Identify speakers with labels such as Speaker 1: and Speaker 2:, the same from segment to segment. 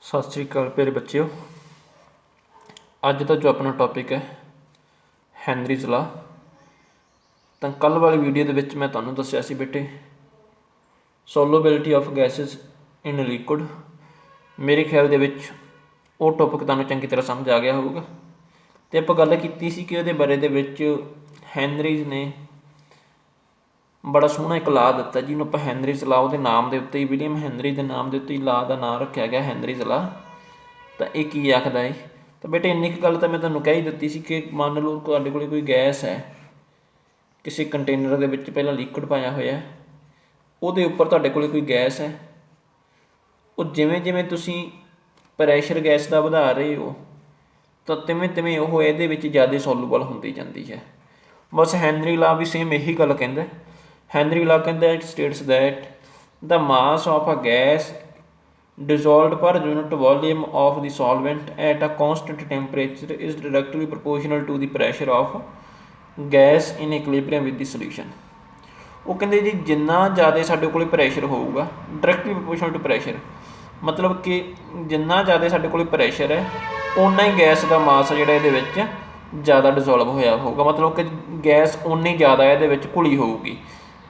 Speaker 1: ਸਤਿ ਸ਼੍ਰੀ ਅਕਾਲ ਪਿਆਰੇ ਬੱਚਿਓ। ਅੱਜ ਦਾ ਜੋ ਆਪਣਾ ਟੌਪਿਕ ਹੈ ਹੈਨਰੀਜ਼ ਲਾ। ਤਾਂ ਕੱਲ੍ਹ ਵਾਲੀ ਵੀਡੀਓ ਦੇ ਵਿੱਚ ਮੈਂ ਤੁਹਾਨੂੰ ਦੱਸਿਆ ਸੀ ਬੇਟੇ ਸੋਲੂਬਿਲਿਟੀ ਆਫ ਗੈਸਿਸ ਇਨ ਲਿਕੁਇਡ। ਮੇਰੇ ਖਿਆਲ ਦੇ ਵਿੱਚ ਉਹ ਟੌਪਿਕ ਤੁਹਾਨੂੰ ਚੰਗੀ ਤਰ੍ਹਾਂ ਸਮਝ ਆ ਗਿਆ ਹੋਊਗਾ। ਅਤੇ ਆਪਾਂ ਗੱਲ ਕੀਤੀ ਸੀ ਕਿ ਉਹਦੇ ਬਾਰੇ ਦੇ ਵਿੱਚ ਹੈਨਰੀਜ਼ ਨੇ ਬੜਾ ਸੋਹਣਾ ਇੱਕ ਲਾ ਦਿੱਤਾ ਜਿਹਨੂੰ ਆਪਾਂ ਹੈਨਰੀਜ਼ ਲਾ, ਉਹਦੇ ਨਾਮ ਦੇ ਉੱਤੇ ਹੀ, ਵਿਲੀਅਮ ਹੈਨਰੀ ਦੇ ਨਾਮ ਦੇ ਉੱਤੇ ਹੀ ਲਾ ਦਾ ਨਾਮ ਰੱਖਿਆ ਗਿਆ ਹੈਨਰੀਜ਼ ਲਾ। ਤਾਂ ਇਹ ਕੀ ਆਖਦਾ ਹੈ? ਤਾਂ ਬੇਟੇ ਇੰਨੀ ਕੁ ਗੱਲ ਤਾਂ ਮੈਂ ਤੁਹਾਨੂੰ ਕਹਿ ਹੀ ਦਿੱਤੀ ਸੀ ਕਿ ਮੰਨ ਲਓ ਤੁਹਾਡੇ ਕੋਲ ਕੋਈ ਗੈਸ ਹੈ, ਕਿਸੇ ਕੰਟੇਨਰ ਦੇ ਵਿੱਚ ਪਹਿਲਾਂ ਲਿਕੁਇਡ ਪਾਇਆ ਹੋਇਆ, ਉਹਦੇ ਉੱਪਰ ਤੁਹਾਡੇ ਕੋਲ ਕੋਈ ਗੈਸ ਹੈ। ਉਹ ਜਿਵੇਂ ਜਿਵੇਂ ਤੁਸੀਂ ਪ੍ਰੈਸ਼ਰ ਗੈਸ ਦਾ ਵਧਾ ਰਹੇ ਹੋ ਤਾਂ ਤਿਵੇਂ ਤਿਵੇਂ ਉਹ ਇਹਦੇ ਵਿੱਚ ਜ਼ਿਆਦਾ ਸੋਲੂਬਲ ਹੁੰਦੀ ਜਾਂਦੀ ਹੈ। ਬਸ ਹੈਨਰੀ ਲਾ ਵੀ ਸੇਮ ਇਹੀ ਗੱਲ ਕਹਿੰਦਾ। ਹੈਨਰੀ ਲਾ ਕਹਿੰਦਾ it states that the mass of a gas dissolved per unit volume of the solvent at a constant temperature is directly proportional to the pressure of gas in equilibrium with the solution। ਉਹ ਕਹਿੰਦੇ ਜੀ ਜਿੰਨਾ ਜ਼ਿਆਦਾ ਸਾਡੇ ਕੋਲ pressure ਹੋਊਗਾ, directly proportional to pressure, ਮਤਲਬ ਕਿ ਜਿੰਨਾ ਜ਼ਿਆਦਾ ਸਾਡੇ ਕੋਲ ਪ੍ਰੈਸ਼ਰ ਹੈ ਓਨਾ ਹੀ ਗੈਸ ਦਾ ਮਾਸ ਜਿਹੜਾ ਇਹਦੇ ਵਿੱਚ ਜ਼ਿਆਦਾ ਡਿਜ਼ੋਲਵ ਹੋਇਆ ਹੋਊਗਾ, ਮਤਲਬ ਕਿ ਗੈਸ ਓਨੀ ਜ਼ਿਆਦਾ ਇਹਦੇ ਵਿੱਚ ਘੁਲੀ ਹੋਊਗੀ।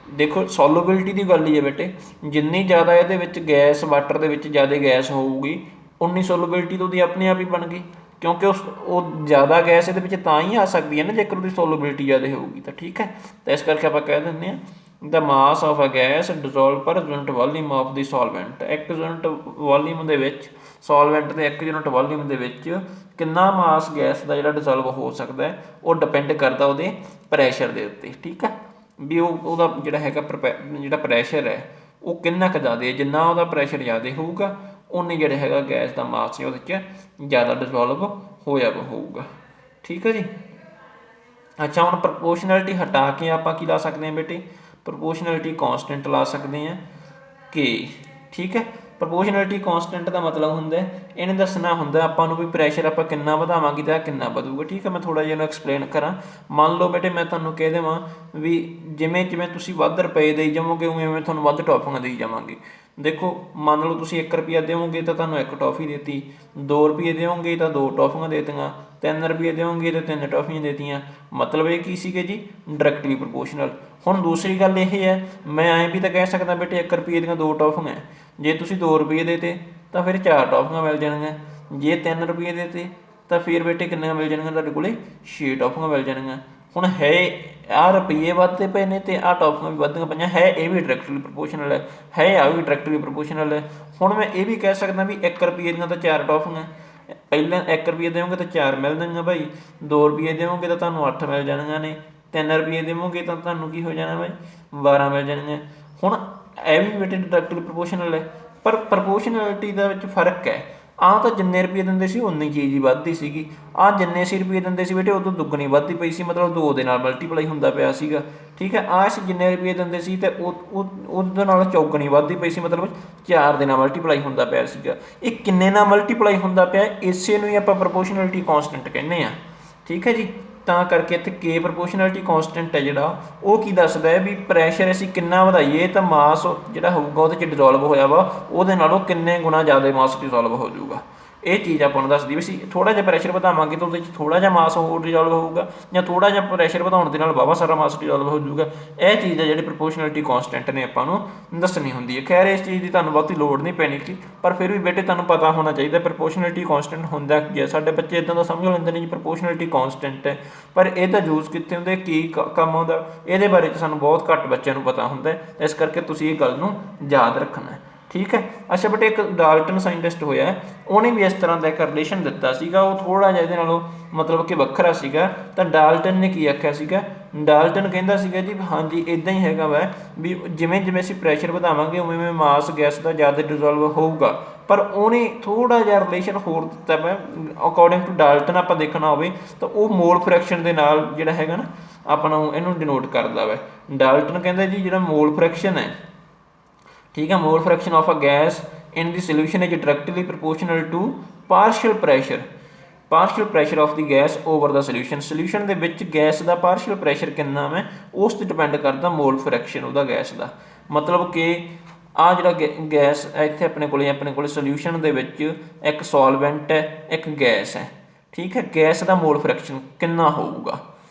Speaker 1: ਦੇਖੋ ਸੋਲੂਬਿਲਿਟੀ ਦੀ ਗੱਲ ਹੀ ਹੈ ਬੇਟੇ, ਜਿੰਨੀ ਜ਼ਿਆਦਾ ਇਹਦੇ ਵਿੱਚ ਗੈਸ, ਵਾਟਰ ਦੇ ਵਿੱਚ ਜ਼ਿਆਦਾ ਗੈਸ ਹੋਊਗੀ ਉਨੀ ਸੋਲੂਬਿਲਿਟੀ ਤਾਂ ਉਹਦੀ ਆਪਣੇ ਆਪ ਹੀ ਬਣ ਗਈ, ਕਿਉਂਕਿ ਉਹ ਜ਼ਿਆਦਾ ਗੈਸ ਇਹਦੇ ਵਿੱਚ ਤਾਂ ਹੀ ਆ ਸਕਦੀ ਹੈ ਨਾ ਜੇਕਰ ਉਹਦੀ ਸੋਲੂਬਿਲਿਟੀ ਜ਼ਿਆਦਾ ਹੋਊਗੀ। ਤਾਂ ਠੀਕ ਹੈ, ਤਾਂ ਇਸ ਕਰਕੇ ਆਪਾਂ ਕਹਿ ਦਿੰਦੇ ਹਾਂ ਦ mass of a gas dissolve ਪਰ ਯੂਨਿਟ ਵੋਲੀਅਮ ਆਫ ਦੀ ਸੋਲਵੈਂਟ। ਇੱਕ ਯੂਨਿਟ ਵੋਲੀਅਮ ਦੇ ਵਿੱਚ, ਸੋਲਵੈਂਟ ਦੇ ਇੱਕ ਯੂਨਿਟ ਵੋਲੀਅਮ ਦੇ ਵਿੱਚ ਕਿੰਨਾ ਮਾਸ ਗੈਸ ਦਾ ਜਿਹੜਾ ਡਿਜ਼ੋਲਵ ਹੋ ਸਕਦਾ ਹੈ ਉਹ ਡਿਪੈਂਡ ਕਰਦਾ ਉਹਦੇ ਪ੍ਰੈਸ਼ਰ ਦੇ ਉੱਤੇ। ਠੀਕ ਹੈ, ਵੀ ਉਹਦਾ ਜਿਹੜਾ ਹੈਗਾ ਜਿਹੜਾ ਪ੍ਰੈਸ਼ਰ ਹੈ ਉਹ ਕਿੰਨਾ ਕੁ ਜ਼ਿਆਦਾ ਹੈ। ਜਿੰਨਾ ਉਹਦਾ ਪ੍ਰੈਸ਼ਰ ਜ਼ਿਆਦਾ ਹੋਊਗਾ ਉਨੀ ਜਿਹੜਾ ਹੈਗਾ ਗੈਸ ਦਾ ਮਾਸ ਉਹਦੇ 'ਚ ਜ਼ਿਆਦਾ ਡਿਜ਼ੋਲਵ ਹੋਇਆ ਹੋਊਗਾ। ਠੀਕ ਹੈ ਜੀ। ਅੱਛਾ, ਹੁਣ ਪ੍ਰਪੋਰਸ਼ਨੈਲਿਟੀ ਹਟਾ ਕੇ ਆਪਾਂ ਕੀ ਲਾ ਸਕਦੇ ਹਾਂ ਬੇਟੇ? ਪ੍ਰਪੋਰਸ਼ਨੈਲਿਟੀ ਕਾਂਸਟੈਂਟ ਲਾ ਸਕਦੇ ਹਾਂ ਕਿ ਠੀਕ ਹੈ। ਪ੍ਰਪੋਰਸ਼ਨੈਲਿਟੀ ਕਾਂਸਟੈਂਟ ਦਾ ਮਤਲਬ ਹੁੰਦਾ ਇਹਨੇ ਦੱਸਣਾ ਹੁੰਦਾ ਆਪਾਂ ਨੂੰ ਵੀ ਪ੍ਰੈਸ਼ਰ ਆਪਾਂ ਕਿੰਨਾ ਵਧਾਵਾਂਗੇ ਤਾਂ ਕਿੰਨਾ ਵਧੂਗਾ। ਠੀਕ ਹੈ, ਮੈਂ ਥੋੜ੍ਹਾ ਜਿਹਾ ਇਹਨੂੰ ਐਕਸਪਲੇਨ ਕਰਾਂ। ਮੰਨ ਲਓ ਬੇਟੇ ਮੈਂ ਤੁਹਾਨੂੰ ਕਹਿ ਦੇਵਾਂ ਵੀ ਜਿਵੇਂ ਜਿਵੇਂ ਤੁਸੀਂ ਵੱਧ ਰੁਪਏ ਦੇਈ ਜਾਵੋਗੇ ਉਵੇਂ ਉਵੇਂ ਤੁਹਾਨੂੰ ਵੱਧ ਟੌਫੀਆਂ ਦੇਈ ਜਾਵਾਂਗੇ। ਦੇਖੋ ਮੰਨ ਲਓ ਤੁਸੀਂ 1 ਰੁਪਈਆ ਦੇਵੋਗੇ ਤਾਂ ਤੁਹਾਨੂੰ 1 ਟੌਫੀ ਦੇ ਦਿੱਤੀ, 2 ਰੁਪਏ ਦੇਵੋਗੇ ਤਾਂ 2 ਟੌਫੀਆਂ ਦੇ ਦਿੱਤੀਆਂ, 3 ਰੁਪਏ ਦੇਵੋਗੇ ਤਾਂ 3 ਟੌਫੀਆਂ ਦੇ ਦਿੱਤੀਆਂ। ਮਤਲਬ ਇਹ ਕੀ ਸੀਗੇ ਜੀ? ਡਾਇਰੈਕਟਲੀ ਪ੍ਰਪੋਰਸ਼ਨਲ। ਹੁਣ ਦੂਸਰੀ ਗੱਲ ਇਹ ਹੈ, ਮੈਂ ਐਂ ਵੀ ਤਾਂ ਕਹਿ ਸਕਦਾ ਬੇਟੇ 1 ਰੁਪਏ ਦੀਆਂ 2 ਟੌਫੀਆਂ, ਜੇ ਤੁਸੀਂ 2 ਰੁਪਏ ਦੇ ਤੇ ਤਾਂ ਫਿਰ 4 ਟੌਫੀਆਂ ਮਿਲ ਜਾਣਗੀਆਂ, ਜੇ 3 ਰੁਪਏ ਦੇ ਤੇ ਤਾਂ ਫਿਰ ਬੇਟੇ ਕਿੰਨੀਆਂ ਮਿਲ ਜਾਣਗੀਆਂ ਤੁਹਾਡੇ ਕੋਲ? 6 ਟੌਫੀਆਂ ਮਿਲ ਜਾਣਗੀਆਂ। ਹੁਣ ਹੈ ਆਹ ਰੁਪਈਏ ਵੱਧਦੇ ਪਏ ਨੇ ਅਤੇ ਆਹ ਟੌਫੀਆਂ ਵੀ ਵੱਧਦੀਆਂ ਪਈਆਂ, ਹੈ ਇਹ ਵੀ ਡਾਇਰੈਕਟਲੀ ਪ੍ਰਪੋਰਸ਼ਨਲ ਹੈ ਆਹ ਵੀ ਡਾਇਰੈਕਟਲੀ ਪ੍ਰਪੋਰਸ਼ਨਲ ਹੈ। ਹੁਣ ਮੈਂ ਇਹ ਵੀ ਕਹਿ ਸਕਦਾ ਵੀ 1 ਰੁਪਏ ਦੀਆਂ ਤਾਂ 4 ਟੌਫੀਆਂ, ਪਹਿਲਾਂ 1 ਰੁਪਏ ਦੇਵੋਗੇ ਤਾਂ 4 ਮਿਲ ਜਾਣਗੀਆਂ ਭਾਈ, 2 ਰੁਪਏ ਦੇਵੋਗੇ ਤਾਂ ਤੁਹਾਨੂੰ 8 ਮਿਲ ਜਾਣਗੀਆਂ ਨੇ, 3 ਰੁਪਏ ਦੇਵੋਗੇ ਤਾਂ ਤੁਹਾਨੂੰ ਕੀ ਹੋ ਜਾਣਾ ਭਾਈ? 12 ਮਿਲ ਜਾਣਗੀਆਂ। ਹੁਣ ਇਹ ਵੀ ਬੇਟੇ ਡਾਇਰੈਕਟਲੀ ਪ੍ਰਪੋਰਸ਼ਨਲ ਹੈ, ਪਰ ਪ੍ਰਪੋਰਸ਼ਨੈਲਿਟੀ ਦਾ ਵਿੱਚ ਫਰਕ ਹੈ। ਆਹ ਤਾਂ ਜਿੰਨੇ ਰੁਪਏ ਦਿੰਦੇ ਸੀ ਉਨੀ ਚੀਜ਼ ਹੀ ਵੱਧਦੀ ਸੀਗੀ, ਆਹ ਜਿੰਨੇ ਸੀ ਰੁਪਏ ਦਿੰਦੇ ਸੀ ਬੇਟੇ ਉਦੋਂ ਦੁੱਗਣੀ ਵੱਧਦੀ ਪਈ ਸੀ, ਮਤਲਬ 2 ਦੇ ਨਾਲ ਮਲਟੀਪਲਾਈ ਹੁੰਦਾ ਪਿਆ ਸੀਗਾ। ਠੀਕ ਹੈ, ਆਹ ਅਸੀਂ ਜਿੰਨੇ ਰੁਪਏ ਦਿੰਦੇ ਸੀ ਅਤੇ ਉਹਦੇ ਨਾਲ ਚੌਗਣੀ ਵੱਧਦੀ ਪਈ ਸੀ, ਮਤਲਬ 4 ਦੇ ਨਾਲ ਮਲਟੀਪਲਾਈ ਹੁੰਦਾ ਪਿਆ ਸੀਗਾ। ਇਹ ਕਿੰਨੇ ਨਾਲ ਮਲਟੀਪਲਾਈ ਹੁੰਦਾ ਪਿਆ, ਇਸੇ ਨੂੰ ਹੀ ਆਪਾਂ ਪ੍ਰਪੋਰਸ਼ਨੈਲਿਟੀ ਕਾਂਸਟੈਂਟ ਕਹਿੰਦੇ ਹਾਂ। ਠੀਕ ਹੈ ਜੀ, ਤਾਂ ਕਰਕੇ ਇੱਥੇ ਕੇ ਪ੍ਰਪੋਰਸ਼ਨੈਲਿਟੀ ਕਾਂਸਟੈਂਟ ਹੈ ਜਿਹੜਾ ਉਹ ਕੀ ਦੱਸਦਾ ਹੈ ਵੀ ਪ੍ਰੈਸ਼ਰ ਅਸੀਂ ਕਿੰਨਾ ਵਧਾਈਏ ਤਾਂ ਮਾਸ ਜਿਹੜਾ ਹੋਊਗਾ ਉਹਦੇ 'ਚ ਡਿਜ਼ੋਲਵ ਹੋਇਆ ਵਾ ਉਹਦੇ ਨਾਲੋਂ ਕਿੰਨੇ ਗੁਣਾ ਜ਼ਿਆਦਾ ਮਾਸ ਡਿਜ਼ੋਲਵ ਹੋ ਜਾਊਗਾ। ਇਹ ਚੀਜ਼ ਆਪਾਂ ਨੂੰ ਦੱਸਦੀ ਵੀ ਅਸੀਂ ਥੋੜ੍ਹਾ ਜਿਹਾ ਪ੍ਰੈਸ਼ਰ ਵਧਾਵਾਂਗੇ ਤਾਂ ਉਹਦੇ 'ਚ ਥੋੜ੍ਹਾ ਜਿਹਾ ਮਾਸ ਹੋਰ ਡਿਜ਼ੋਲਵ ਹੋਊਗਾ, ਜਾਂ ਥੋੜ੍ਹਾ ਜਿਹਾ ਪ੍ਰੈਸ਼ਰ ਵਧਾਉਣ ਦੇ ਨਾਲ ਵਾਹਵਾ ਸਾਰਾ ਮਾਸ ਡਿਜ਼ੋਲਵ ਹੋ ਜਾਊਗਾ। ਇਹ ਚੀਜ਼ ਹੈ ਜਿਹੜੀ ਪ੍ਰਪੋਰਸ਼ਨੈਲਿਟੀ ਕਾਂਸਟੈਂਟ ਨੇ ਆਪਾਂ ਨੂੰ ਦੱਸਣੀ ਹੁੰਦੀ ਹੈ। ਖੈਰ ਇਸ ਚੀਜ਼ ਦੀ ਤੁਹਾਨੂੰ ਬਹੁਤੀ ਲੋੜ ਨਹੀਂ ਪੈਣੀ ਸੀ, ਪਰ ਫਿਰ ਵੀ ਬੇਟੇ ਤੁਹਾਨੂੰ ਪਤਾ ਹੋਣਾ ਚਾਹੀਦਾ ਪ੍ਰਪੋਰਸ਼ਨੈਲਿਟੀ ਕਾਂਸਟੈਂਟ ਹੁੰਦਾ ਕੀ ਹੈ। ਸਾਡੇ ਬੱਚੇ ਇੱਦਾਂ ਦਾ ਸਮਝ ਲੈਂਦੇ ਨੇ ਜੀ ਪ੍ਰਪੋਰਸ਼ਨੈਲਿਟੀ ਕਾਂਸਟੈਂਟ ਹੈ, ਪਰ ਇਹਦਾ ਯੂਜ਼ ਕਿੱਥੇ ਹੁੰਦਾ, ਕੀ ਕੰਮ ਆਉਂਦਾ, ਇਹਦੇ ਬਾਰੇ 'ਚ ਸਾਨੂੰ ਬਹੁਤ ਘੱਟ ਬੱਚਿਆਂ ਨੂੰ ਪਤਾ ਹੁੰਦਾ। ਇਸ ਕਰਕੇ ਤੁਸੀਂ ਇਹ ਗੱਲ ਨੂੰ ਯਾਦ ਰੱਖਣਾ। ਠੀਕ ਹੈ। ਅੱਛਾ ਬੇਟੇ ਇੱਕ ਡਾਲਟਨ ਸਾਇੰਟਿਸਟ ਹੋਇਆ, ਉਹਨੇ ਵੀ ਇਸ ਤਰ੍ਹਾਂ ਦਾ ਇੱਕ ਰਿਲੇਸ਼ਨ ਦਿੱਤਾ ਸੀਗਾ, ਉਹ ਥੋੜ੍ਹਾ ਜਿਹਾ ਇਹਦੇ ਨਾਲੋਂ ਮਤਲਬ ਕਿ ਵੱਖਰਾ ਸੀਗਾ। ਤਾਂ ਡਾਲਟਨ ਨੇ ਕੀ ਆਖਿਆ ਸੀਗਾ? ਡਾਲਟਨ ਕਹਿੰਦਾ ਸੀਗਾ ਜੀ ਹਾਂਜੀ ਇੱਦਾਂ ਹੀ ਹੈਗਾ ਵਾ ਵੀ ਜਿਵੇਂ ਜਿਵੇਂ ਅਸੀਂ ਪ੍ਰੈਸ਼ਰ ਵਧਾਵਾਂਗੇ ਉਵੇਂ ਉਵੇਂ ਮਾਸ ਗੈਸ ਦਾ ਜ਼ਿਆਦਾ ਡਿਜ਼ੋਲਵ ਹੋਊਗਾ, ਪਰ ਉਹਨੇ ਥੋੜ੍ਹਾ ਜਿਹਾ ਰਿਲੇਸ਼ਨ ਹੋਰ ਦਿੱਤਾ ਵਾ। ਅਕੋਰਡਿੰਗ ਟੂ ਡਾਲਟਨ ਆਪਾਂ ਦੇਖਣਾ ਹੋਵੇ ਤਾਂ ਉਹ ਮੋਲ ਫ੍ਰੈਕਸ਼ਨ ਦੇ ਨਾਲ ਜਿਹੜਾ ਹੈਗਾ ਨਾ ਆਪਣਾ ਇਹਨੂੰ ਡਿਨੋਟ ਕਰਦਾ ਵਾ। ਡਾਲਟਨ ਕਹਿੰਦਾ ਜੀ ਜਿਹੜਾ ਮੋਲ ਫ੍ਰੈਕਸ਼ਨ ਹੈ, ਠੀਕ ਹੈ, mole fraction of a gas in the solution is directly proportional to partial pressure of the gas over the solution ਦੇ ਵਿੱਚ ਗੈਸ ਦਾ ਪਾਰਸ਼ੀਅਲ ਪ੍ਰੈਸ਼ਰ ਕਿੰਨਾ ਹੈ ਉਸ 'ਤੇ ਡਿਪੈਂਡ ਕਰਦਾ ਮੋਲ ਫ੍ਰੈਕਸ਼ਨ ਉਹਦਾ ਗੈਸ ਦਾ। ਮਤਲਬ ਕਿ ਆ ਜਿਹੜਾ ਗੈਸ ਇੱਥੇ ਆਪਣੇ ਕੋਲ ਸੋਲਿਊਸ਼ਨ ਦੇ ਵਿੱਚ ਇੱਕ ਸੋਲਵੈਂਟ ਹੈ, ਇੱਕ ਗੈਸ ਹੈ। ਠੀਕ ਹੈ, ਗੈਸ ਦਾ ਮੋਲ ਫ੍ਰੈਕਸ਼ਨ ਕਿੰਨਾ ਹੋਊਗਾ?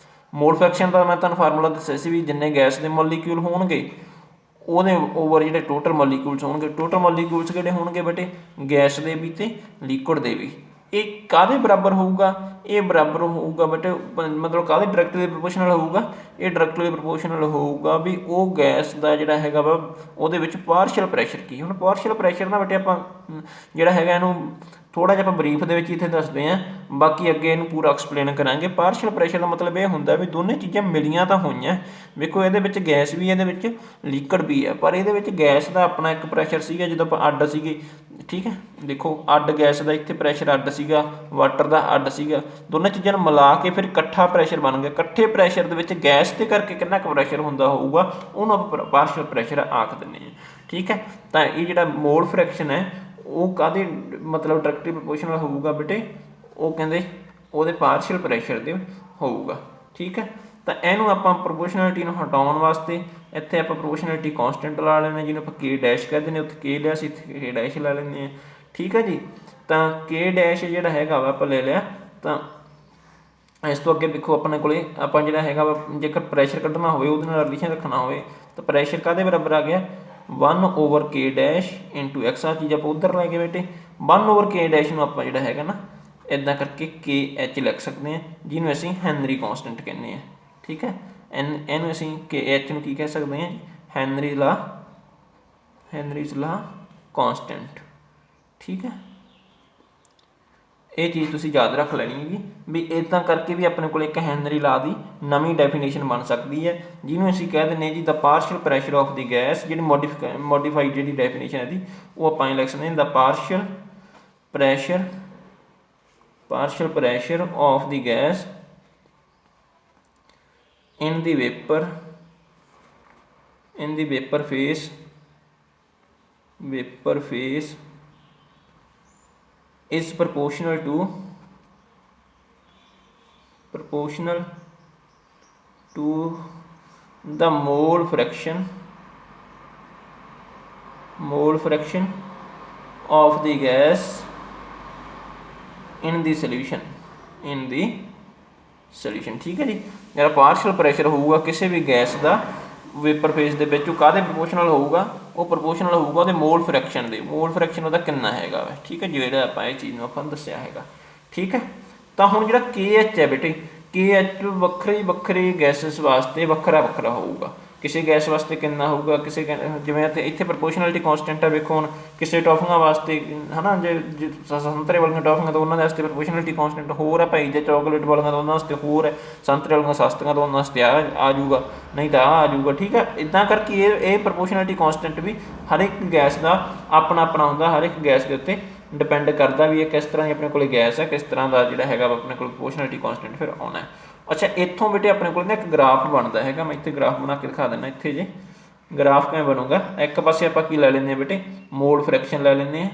Speaker 1: ਮੋਲ ਫ੍ਰੈਕਸ਼ਨ ਦਾ ਮੈਂ ਤੁਹਾਨੂੰ ਫਾਰਮੂਲਾ ਦੱਸਿਆ ਸੀ ਵੀ ਜਿੰਨੇ ਗੈਸ ਦੇ ਮੋਲੀਕਿਊਲ ਹੋਣਗੇ ਉਹਦੇ ਓਵਰ ਜਿਹੜੇ ਟੋਟਲ ਮੋਲੀਕਿਊਲਸ ਹੋਣਗੇ। ਟੋਟਲ ਮੋਲੀਕਿਊਲਸ ਕਿਹੜੇ ਹੋਣਗੇ ਬੇਟੇ? ਗੈਸ ਦੇ ਵੀ ਅਤੇ ਲਿਕੁਇਡ ਦੇ ਵੀ। ਇਹ ਕਾਹਦੇ ਬਰਾਬਰ ਹੋਊਗਾ? ਇਹ ਬਰਾਬਰ ਹੋਊਗਾ ਬੇਟੇ ਮਤਲਬ ਕਾਹਦੇ ਡਾਇਰੈਕਟਲੀ ਪ੍ਰਪੋਰਸ਼ਨਲ ਹੋਊਗਾ? ਇਹ ਡਾਇਰੈਕਟਲੀ ਪ੍ਰਪੋਰਸ਼ਨਲ ਹੋਊਗਾ ਵੀ ਉਹ ਗੈਸ ਦਾ ਜਿਹੜਾ ਹੈਗਾ ਵਾ ਉਹਦੇ ਵਿੱਚ ਪਾਰਸ਼ਲ ਪ੍ਰੈਸ਼ਰ ਕੀ। ਹੁਣ ਪਾਰਸ਼ਲ ਪ੍ਰੈਸ਼ਰ ਨਾ ਬੇਟੇ ਆਪਾਂ ਜਿਹੜਾ ਹੈਗਾ ਇਹਨੂੰ ਥੋੜ੍ਹਾ ਜਿਹਾ ਆਪਾਂ ਬਰੀਫ ਦੇ ਵਿੱਚ ਇੱਥੇ ਦੱਸਦੇ ਹਾਂ, ਬਾਕੀ ਅੱਗੇ ਇਹਨੂੰ ਪੂਰਾ ਐਕਸਪਲੇਨ ਕਰਾਂਗੇ। ਪਾਰਸ਼ਲ ਪ੍ਰੈਸ਼ਰ ਦਾ ਮਤਲਬ ਇਹ ਹੁੰਦਾ ਵੀ ਦੋਨੇ ਚੀਜ਼ਾਂ ਮਿਲੀਆਂ ਤਾਂ ਹੋਈਆਂ। ਵੇਖੋ ਇਹਦੇ ਵਿੱਚ ਗੈਸ ਵੀ ਇਹਦੇ ਵਿੱਚ ਲਿਕੁਇਡ ਵੀ ਹੈ, ਪਰ ਇਹਦੇ ਵਿੱਚ ਗੈਸ ਦਾ ਆਪਣਾ ਇੱਕ ਪ੍ਰੈਸ਼ਰ ਸੀਗਾ ਜਦੋਂ ਆਪਾਂ ਅੱਡ ਸੀਗੇ। ਠੀਕ ਹੈ, ਦੇਖੋ ਅੱਡ ਗੈਸ ਦਾ ਇੱਥੇ ਪ੍ਰੈਸ਼ਰ ਅੱਡ ਸੀਗਾ, ਵਾਟਰ ਦਾ ਅੱਡ ਸੀਗਾ। ਦੋਨਾਂ ਚੀਜ਼ਾਂ ਨੂੰ ਮਿਲਾ ਕੇ ਫਿਰ ਇਕੱਠਾ ਪ੍ਰੈਸ਼ਰ ਬਣ ਗਿਆ। ਇਕੱਠੇ ਪ੍ਰੈਸ਼ਰ ਦੇ ਵਿੱਚ ਗੈਸ ਦੇ ਕਰਕੇ ਕਿੰਨਾ ਕੁ ਪ੍ਰੈਸ਼ਰ ਹੁੰਦਾ ਹੋਊਗਾ ਉਹਨੂੰ ਆਪਾਂ ਪਾਰਸ਼ਲ ਪ੍ਰੈਸ਼ਰ ਆਖ ਦਿੰਦੇ ਹਾਂ। ਠੀਕ ਹੈ, ਤਾਂ ਇਹ ਜਿਹੜਾ ਮੋਲ ਫ੍ਰੈਕਸ਼ਨ ਹੈ ਉਹ ਕਾਹਦੇ ਮਤਲਬ ਡਾਇਰੈਕਟਲੀ ਪ੍ਰਪੋਰਸ਼ਨਲ ਹੋਊਗਾ ਬੇਟੇ? ਉਹ ਕਹਿੰਦੇ ਉਹਦੇ ਪਾਰਸ਼ਲ ਪ੍ਰੈਸ਼ਰ ਦੇ ਹੋਊਗਾ। ਠੀਕ ਹੈ, ਤਾਂ ਇਹਨੂੰ ਆਪਾਂ ਪ੍ਰਪੋਰਸ਼ਨੈਲਿਟੀ ਨੂੰ ਹਟਾਉਣ ਵਾਸਤੇ ਇੱਥੇ ਆਪਾਂ ਪ੍ਰਪੋਰਸ਼ਨੈਲਿਟੀ ਕਾਂਸਟੈਂਟ ਲਾ ਲੈਂਦੇ ਜਿਹਨੂੰ ਆਪਾਂ ਕੇ ਡੈਸ਼ ਕਹਿੰਦੇ ਨੇ। ਉੱਥੇ ਕੇ ਲਿਆ ਸੀ, ਇੱਥੇ ਕੇ ਡੈਸ਼ ਲਾ ਲੈਂਦੇ ਹਾਂ। ਠੀਕ ਹੈ ਜੀ, ਤਾਂ ਕੇ ਡੈਸ਼ ਜਿਹੜਾ ਹੈਗਾ ਵਾ ਆਪਾਂ ਲੈ ਲਿਆ। ਤਾਂ ਇਸ ਤੋਂ ਅੱਗੇ ਦੇਖੋ ਆਪਣੇ ਕੋਲੇ ਆਪਾਂ ਜਿਹੜਾ ਹੈਗਾ ਵਾ ਜੇਕਰ ਪ੍ਰੈਸ਼ਰ ਕੱਢਣਾ ਹੋਵੇ ਉਹਦੇ ਨਾਲ ਰਿਲੇਸ਼ਨ ਰੱਖਣਾ ਹੋਵੇ ਤਾਂ ਪ੍ਰੈਸ਼ਰ ਕਾਹਦੇ ਬਰਾਬਰ ਆ ਗਿਆ? 1/k dash into X. ਆਹ ਚੀਜ਼ ਆਪਾਂ ਉੱਧਰ ਲੈ ਕੇ ਬੇਟੇ 1/k ਡੈਸ਼ ਨੂੰ ਆਪਾਂ ਜਿਹੜਾ ਹੈਗਾ ਨਾ ਇੱਦਾਂ ਕਰਕੇ ਕੇ ਐਚ ਲਿਖ ਸਕਦੇ ਹਾਂ, ਜਿਹਨੂੰ ਅਸੀਂ ਹੈਨਰੀ ਕਾਂਸਟੈਂਟ ਕਹਿੰਦੇ ਹਾਂ। ਠੀਕ ਹੈ, ਇਹਨੂੰ ਅਸੀਂ ਕੇ ਐਚ ਨੂੰ ਕੀ ਕਹਿ ਸਕਦੇ ਹਾਂ? ਹੈਨਰੀਜ਼ ਲਾ ਕਾਂਸਟੈਂਟ। ਠੀਕ ਹੈ, ਇਹ ਚੀਜ਼ ਤੁਸੀਂ ਯਾਦ ਰੱਖ ਲੈਣੀ ਹੈਗੀ ਵੀ ਇੱਦਾਂ ਕਰਕੇ ਵੀ ਆਪਣੇ ਕੋਲ ਇੱਕ ਹੈਨਰੀ ਲਾ ਦੀ ਨਵੀਂ ਡੈਫੀਨੇਸ਼ਨ ਬਣ ਸਕਦੀ ਹੈ, ਜਿਹਨੂੰ ਅਸੀਂ ਕਹਿ ਦਿੰਦੇ ਹਾਂ ਜੀ that partial pressure of the gas. ਜਿਹੜੀ ਮੋਡੀਫਾਈਡ ਜਿਹੜੀ ਡੈਫੀਨੇਸ਼ਨ ਹੈ ਇਹਦੀ ਉਹ ਆਪਾਂ ਲਿਖ ਸਕਦੇ ਹਾਂ that partial pressure of the gas in the vapor phase is proportional to the mole fraction of the gas in the solution। ਠੀਕ ਹੈ ਜੀ, ਜਿਹੜਾ ਪਾਰਸ਼ਲ ਪ੍ਰੈਸ਼ਰ ਹੋਊਗਾ ਕਿਸੇ ਵੀ ਗੈਸ ਦਾ ਵੇਪਰ ਫੇਸ ਦੇ ਵਿੱਚ ਉਹ ਕਾਹਦੇ ਪ੍ਰਪੋਰਸ਼ਨਲ ਹੋਊਗਾ? ਉਹ ਪ੍ਰਪੋਰਸ਼ਨਲ ਹੋਊਗਾ ਉਹਦੇ ਮੋਲ ਫ੍ਰੈਕਸ਼ਨ ਦੇ। ਮੋਲ ਫ੍ਰੈਕਸ਼ਨ ਉਹਦਾ ਕਿੰਨਾ ਹੈਗਾ ਵਾ। ਠੀਕ ਹੈ, ਜਿਹੜਾ ਆਪਾਂ ਇਹ ਚੀਜ਼ ਨੂੰ ਆਪਾਂ ਦੱਸਿਆ ਹੈਗਾ। ਠੀਕ ਹੈ, ਤਾਂ ਹੁਣ ਜਿਹੜਾ ਕੇ ਐਚ ਹੈ ਬੇਟੇ, ਕੇ ਐਚ ਵੱਖਰੀ ਗੈਸਿਸ ਵਾਸਤੇ ਵੱਖਰਾ ਹੋਊਗਾ। ਕਿਸੇ ਗੈਸ ਵਾਸਤੇ ਕਿੰਨਾ ਹੋਊਗਾ, ਕਿਸੇ ਜਿਵੇਂ ਇੱਥੇ ਪ੍ਰਪੋਰਸ਼ਨੈਲਿਟੀ ਕਾਂਸਟੈਂਟ ਹੈ। ਵੇਖੋ ਹੁਣ ਕਿਸੇ ਟੌਫੀਆਂ ਵਾਸਤੇ ਹੈ ਨਾ, ਜੇ ਸੰਤਰੇ ਵਾਲੀਆਂ ਟੌਫੀਆਂ ਤਾਂ ਉਹਨਾਂ ਦੇ ਵਾਸਤੇ ਪ੍ਰਪੋਰਸ਼ਨੈਲਿਟੀ ਕਾਂਸਟੈਂਟ ਹੋਰ ਹੈ ਭਾਈ। ਜੇ ਚੋਕਲੇਟ ਵਾਲੀਆਂ ਤਾਂ ਉਹਨਾਂ ਵਾਸਤੇ ਹੋਰ ਹੈ, ਸੰਤਰੇ ਵਾਲੀਆਂ ਸਸਤੀਆਂ ਤਾਂ ਉਹਨਾਂ ਵਾਸਤੇ ਆ ਜਾਊਗਾ, ਨਹੀਂ ਤਾਂ ਆ ਜਾਊਗਾ। ਠੀਕ ਹੈ, ਇੱਦਾਂ ਕਰਕੇ ਇਹ ਪ੍ਰਪੋਰਸ਼ਨੈਲਿਟੀ ਕਾਂਸਟੈਂਟ ਵੀ ਹਰ ਇੱਕ ਗੈਸ ਦਾ ਆਪਣਾ ਹੁੰਦਾ। ਹਰ ਇੱਕ ਗੈਸ ਦੇ ਉੱਤੇ ਡਿਪੈਂਡ ਕਰਦਾ ਵੀ ਇਹ ਕਿਸ ਤਰ੍ਹਾਂ ਦੀ ਆਪਣੇ ਕੋਲ ਗੈਸ ਹੈ, ਕਿਸ ਤਰ੍ਹਾਂ ਦਾ ਜਿਹੜਾ ਹੈਗਾ ਆਪਣੇ ਕੋਲ ਪ੍ਰਪੋਰਸ਼ਨੈਲਿਟੀ ਕਾਂਸਟੈਂਟ ਫਿਰ ਆਉਣਾ ਹੈ। ਅੱਛਾ, ਇੱਥੋਂ ਬੇਟੇ ਆਪਣੇ ਕੋਲ ਨਾ ਇੱਕ ਗ੍ਰਾਫ ਬਣਦਾ ਹੈਗਾ। ਮੈਂ ਇੱਥੇ ਗ੍ਰਾਫ ਬਣਾ ਕੇ ਦਿਖਾ ਦਿੰਦਾ। ਇੱਥੇ ਜੇ ਗ੍ਰਾਫ ਕਿਵੇਂ ਬਣੂਗਾ? ਇੱਕ ਪਾਸੇ ਆਪਾਂ ਕੀ ਲੈ ਲੈਂਦੇ ਹਾਂ ਬੇਟੇ? ਮੋਲ ਫ੍ਰੈਕਸ਼ਨ ਲੈ ਲੈਂਦੇ ਹਾਂ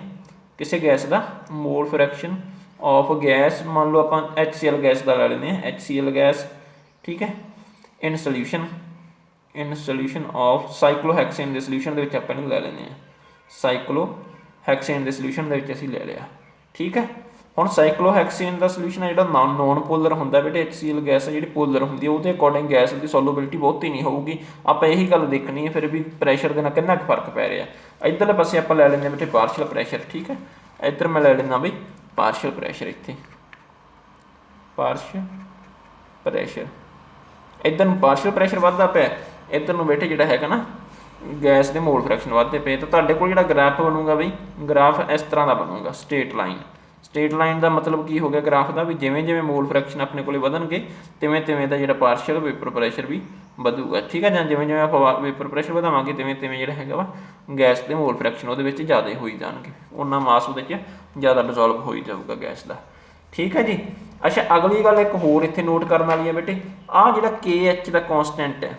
Speaker 1: ਕਿਸੇ gas the. Mall fraction of gas ਮੰਨ ਲਓ ਆਪਾਂ HCl ਗੈਸ ਦਾ ਲੈ ਲੈਂਦੇ ਹਾਂ, HCl ਗੈਸ। ਠੀਕ ਹੈ, ਇਨ ਸੋਲਿਊਸ਼ਨ ਆਫ ਸਾਈਕਲੋਹੈਕਸੇਨ ਦੇ ਸੋਲਿਊਸ਼ਨ ਦੇ ਵਿੱਚ ਆਪਾਂ ਇਹਨੂੰ ਲੈ ਲੈਂਦੇ ਹਾਂ। ਸਾਈਕਲੋਹੈਕਸੇਨ ਦੇ ਸੋਲਿਊਸ਼ਨ ਦੇ ਵਿੱਚ ਅਸੀਂ ਲੈ ਲਿਆ। ਠੀਕ ਹੈ, ਹੁਣ ਸਾਈਕਲੋਹੈਕਸੇਨ ਦਾ ਸੋਲਿਊਸ਼ਨ ਹੈ ਜਿਹੜਾ ਨੋਨ ਪੋਲਰ ਹੁੰਦਾ ਬੇਟੇ। HCl ਗੈਸ ਜਿਹੜੀ ਪੋਲਰ ਹੁੰਦੀ ਹੈ ਉਹਦੇ ਅਕੋਰਡਿੰਗ ਗੈਸ ਦੀ ਸੋਲੂਬਿਲਿਟੀ ਬਹੁਤੀ ਨਹੀਂ ਹੋਊਗੀ। ਆਪਾਂ ਇਹੀ ਗੱਲ ਦੇਖਣੀ ਹੈ ਫਿਰ ਵੀ ਪ੍ਰੈਸ਼ਰ ਦੇ ਨਾਲ ਕਿੰਨਾ ਕੁ ਫਰਕ ਪੈ ਰਿਹਾ। ਇੱਧਰਲੇ ਪਾਸੇ ਆਪਾਂ ਲੈ ਲੈਂਦੇ ਹਾਂ ਬੇਟੇ ਪਾਰਸ਼ਲ ਪ੍ਰੈਸ਼ਰ। ਠੀਕ ਹੈ, ਇੱਧਰ ਮੈਂ ਲੈ ਲੈਂਦਾ ਬਈ ਪਾਰਸ਼ਲ ਪ੍ਰੈਸ਼ਰ। ਇੱਥੇ ਪਾਰਸ਼ਲ ਪ੍ਰੈਸ਼ਰ, ਇੱਧਰ ਨੂੰ ਪਾਰਸ਼ਲ ਪ੍ਰੈਸ਼ਰ ਵੱਧਦਾ ਪਿਆ, ਇੱਧਰ ਨੂੰ ਬੇਟੇ ਜਿਹੜਾ ਹੈਗਾ ਨਾ ਗੈਸ ਦੇ ਮੋਲ ਫ੍ਰੈਕਸ਼ਨ ਵੱਧਦੇ ਪਏ। ਤਾਂ ਤੁਹਾਡੇ ਕੋਲ ਜਿਹੜਾ ਗ੍ਰਾਫ ਬਣੂਗਾ ਬਈ, ਗ੍ਰਾਫ ਇਸ ਤਰ੍ਹਾਂ ਦਾ ਬਣੂਗਾ, ਸਟੇਟ ਲਾਈਨ ਦਾ ਮਤਲਬ ਕੀ ਹੋ ਗਿਆ ਗ੍ਰਾਫ ਦਾ? ਵੀ ਜਿਵੇਂ ਮੋਲ ਫ੍ਰੈਕਸ਼ਨ ਆਪਣੇ ਕੋਲੇ ਵਧਣਗੇ ਤਿਵੇਂ ਦਾ ਜਿਹੜਾ ਪਾਰਸ਼ਲ ਵੇਪਰ ਪ੍ਰੈਸ਼ਰ ਵੀ ਵਧੂਗਾ। ਠੀਕ ਹੈ, ਜਾਂ ਜਿਵੇਂ ਆਪਾਂ ਵੇਪਰ ਪ੍ਰੈਸ਼ਰ ਵਧਾਵਾਂਗੇ ਤਿਵੇਂ ਜਿਹੜਾ ਹੈਗਾ ਵਾ ਗੈਸ ਦੇ ਮੋਲ ਫ੍ਰੈਕਸ਼ਨ ਉਹਦੇ ਵਿੱਚ ਜ਼ਿਆਦਾ ਹੋਈ ਜਾਣਗੇ, ਉਹਨਾਂ ਮਾਸ ਉਹਦੇ 'ਚ ਜ਼ਿਆਦਾ ਡਿਜ਼ੋਲਵ ਹੋਈ ਜਾਊਗਾ ਗੈਸ ਦਾ। ਠੀਕ ਹੈ ਜੀ। ਅੱਛਾ, ਅਗਲੀ ਗੱਲ ਇੱਕ ਹੋਰ ਇੱਥੇ ਨੋਟ ਕਰਨ ਵਾਲੀ ਹੈ ਬੇਟੇ, ਆਹ ਜਿਹੜਾ ਕੇ ਐਚ ਦਾ ਕਾਂਸਟੈਂਟ ਹੈ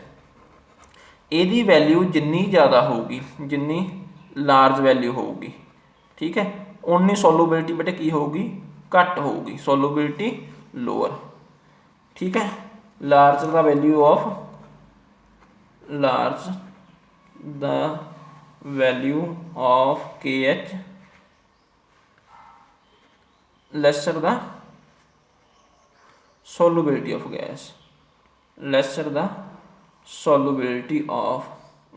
Speaker 1: ਇਹਦੀ ਵੈਲਿਊ ਜਿੰਨੀ ਜ਼ਿਆਦਾ ਹੋਊਗੀ, ਜਿੰਨੀ ਲਾਰਜ ਵੈਲਿਊ ਹੋਊਗੀ, ਠੀਕ ਹੈ, ਉਨੀ ਸੋਲੂਬਿਲਿਟੀ ਬੇਟੇ ਕੀ ਹੋਊਗੀ? ਘੱਟ ਹੋਊਗੀ, ਸੋਲੂਬਿਲਿਟੀ ਲੋਅਰ। ਠੀਕ ਹੈ, large the value of KH lesser the solubility of gas, lesser the solubility of